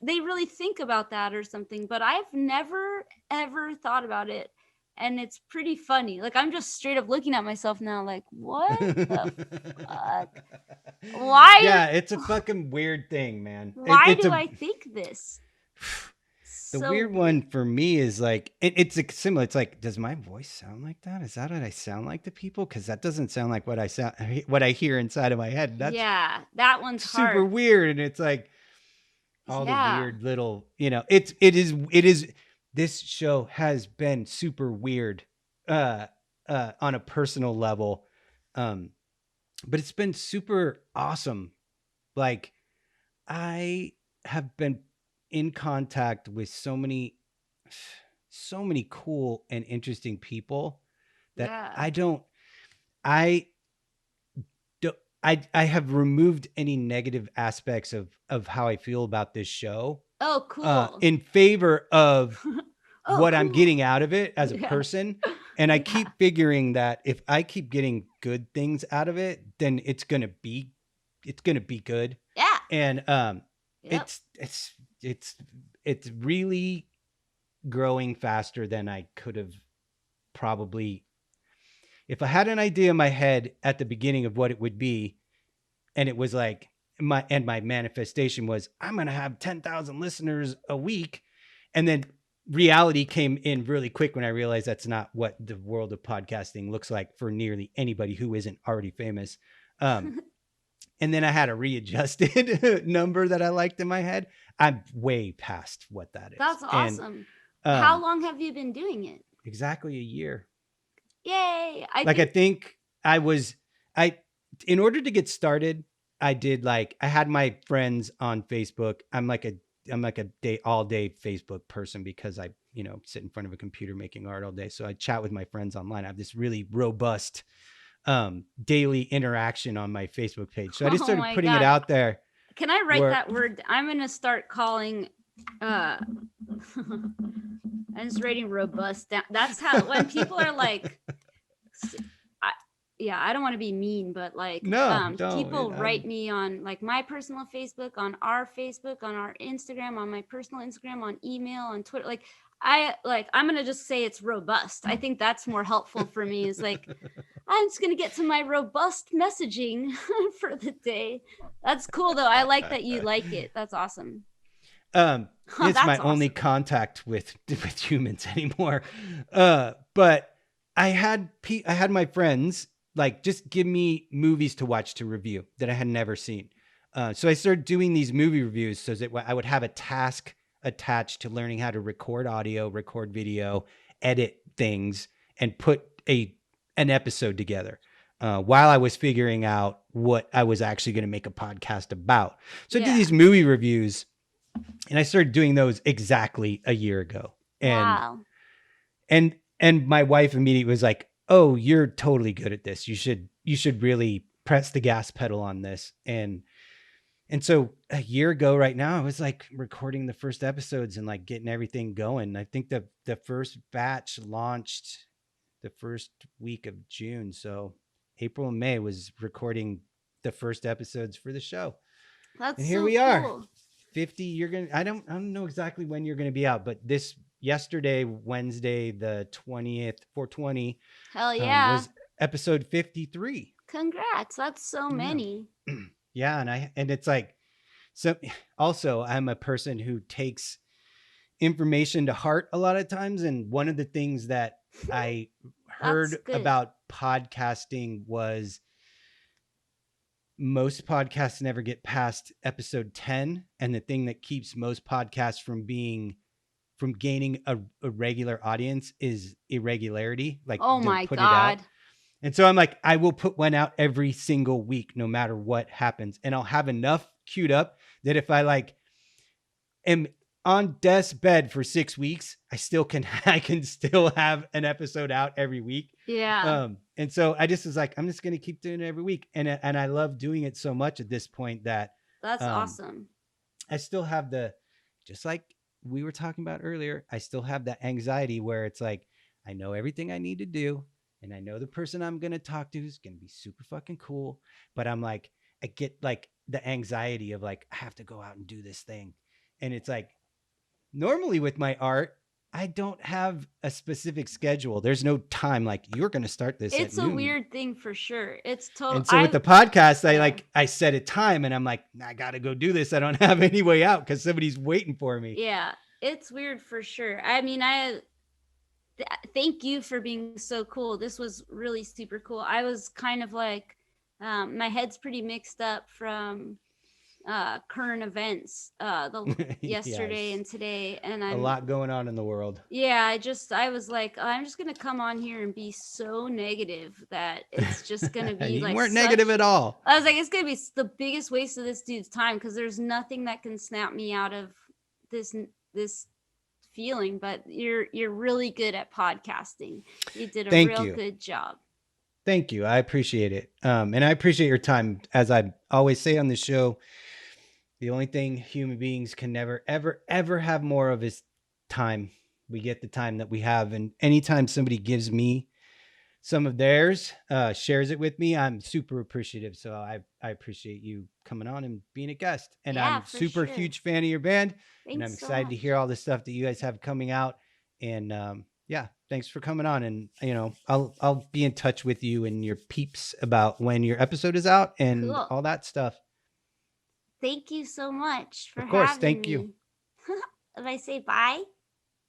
S2: they really think about that or something. But I've never ever thought about it, and it's pretty funny. Like I'm just straight up looking at myself now, like, what the fuck? Why?
S1: Yeah, it's a fucking weird thing, man.
S2: Why
S1: It's
S2: do
S1: a
S2: I think this?
S1: the
S2: So
S1: weird one for me is like it's like similar. It's like, does my voice sound like that? Is that what I sound like to people? Because that doesn't sound like what I hear inside of my head. That's
S2: yeah, that one's
S1: super
S2: hard.
S1: weird, and it's like all the
S2: Yeah.
S1: weird little, it is. This show has been super weird, on a personal level, but it's been super awesome. Like I have been in contact with so many cool and interesting people that
S2: Yeah.
S1: I don't I have removed any negative aspects of how I feel about this show
S2: Oh, cool.
S1: in favor of
S2: Oh,
S1: what I'm
S2: cool.
S1: getting out of it as a
S2: Yeah.
S1: person. And I
S2: Yeah.
S1: keep figuring that if I keep getting good things out of it, then it's gonna be good.
S2: Yeah.
S1: And
S2: Yep.
S1: it's really growing faster than I could have probably, if I had an idea in my head at the beginning of what it would be, and it was like my manifestation was I'm going to have 10,000 listeners a week. And then reality came in really quick when I realized that's not what the world of podcasting looks like for nearly anybody who isn't already famous. And then I had a readjusted number that I liked in my head. I'm way past what that is.
S2: That's awesome.
S1: And
S2: How long have you been doing it?
S1: exactly a year.
S2: Yay.
S1: I think in order to get started, I had my friends on Facebook. I'm like a all day Facebook person because I, sit in front of a computer making art all day. So I chat with my friends online. I have this really robust daily interaction on my Facebook page. So I just started putting it out there.
S2: Can I write that word? I'm going to start calling, I'm just writing robust down. That's how, when people are like, I don't want to be mean, but like, people write me on like my personal Facebook, on our Instagram, on my personal Instagram, on email, on Twitter. Like, I'm going to just say it's robust. I think that's more helpful for me, is like, I'm just going to get to my robust messaging for the day. That's cool though. I like that you like it. That's awesome.
S1: It's my only contact with humans anymore. But I had my friends like just give me movies to watch to review that I had never seen. So I started doing these movie reviews so that I would have a task attached to learning how to record audio, record video, edit things, and put an episode together while I was figuring out what I was actually going to make a podcast about. So I did these movie reviews, and I started doing those exactly a year ago. And
S2: wow.
S1: And my wife immediately was like, "Oh, you're totally good at this. You should really press the gas pedal on this." And so a year ago right now, I was like recording the first episodes and like getting everything going. I think the first batch launched the first week of June. So April and May was recording the first episodes for the show.
S2: And
S1: here we are. 50. I don't know exactly when you're going to be out, but yesterday, Wednesday, the 20th, 420.
S2: Hell yeah.
S1: Was episode 53.
S2: Congrats. That's so many.
S1: Yeah. And it's like, so also I'm a person who takes information to heart a lot of times. And one of the things that I heard about podcasting was most podcasts never get past episode 10. And the thing that keeps most podcasts from being from gaining a regular audience is irregularity. Like,
S2: Oh
S1: don't
S2: my
S1: put it out.
S2: God.
S1: And so I'm like, I will put one out every single week, no matter what happens. And I'll have enough queued up that if I like am on death's bed for 6 weeks, I can still have an episode out every week.
S2: Yeah.
S1: And so I just was like, I'm just going to keep doing it every week. And I love doing it so much at this point that
S2: That's
S1: um,
S2: awesome.
S1: I still have just like we were talking about earlier, I still have that anxiety where it's like, I know everything I need to do. And I know the person I'm going to talk to is going to be super fucking cool. But I'm like, I get like the anxiety of like, I have to go out and do this thing. And it's like, normally with my art, I don't have a specific schedule. There's no time like you're going to start this
S2: It's
S1: at
S2: a
S1: noon.
S2: weird thing for sure. It's total.
S1: And so with the podcast,
S2: Yeah.
S1: I set a time and I'm like, I got to go do this. I don't have any way out because somebody's waiting for me.
S2: Yeah, it's weird for sure. I mean, thank you for being so cool. This was really super cool. I was kind of like, my head's pretty mixed up from current events yesterday
S1: Yes.
S2: and today, and
S1: A lot going on in the world.
S2: yeah, I was like, I'm just gonna come on here and be so negative that it's just gonna be
S1: You
S2: like
S1: weren't negative at all.
S2: I was like, it's gonna be the biggest waste of this dude's time because there's nothing that can snap me out of this feeling. But you're really good at podcasting. You did a real good job.
S1: Thank you. I appreciate it. And I appreciate your time. As I always say on the show, the only thing human beings can never, ever, ever have more of is time. We get the time that we have. And anytime somebody gives me some of theirs, shares it with me, I'm super appreciative. So I appreciate you coming on and being a guest. And
S2: Yeah,
S1: I'm
S2: for
S1: super
S2: sure.
S1: huge fan of your band.
S2: Thanks
S1: and I'm
S2: so
S1: excited to
S2: much.
S1: hear all the stuff that you guys have coming out. And yeah, thanks for coming on. And I'll be in touch with you and your peeps about when your episode is out and
S2: Cool.
S1: all that stuff.
S2: Thank you so much for
S1: Of course,
S2: having
S1: thank
S2: me.
S1: you.
S2: If I say bye?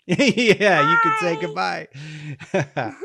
S1: Yeah, you could say
S2: Bye.
S1: goodbye.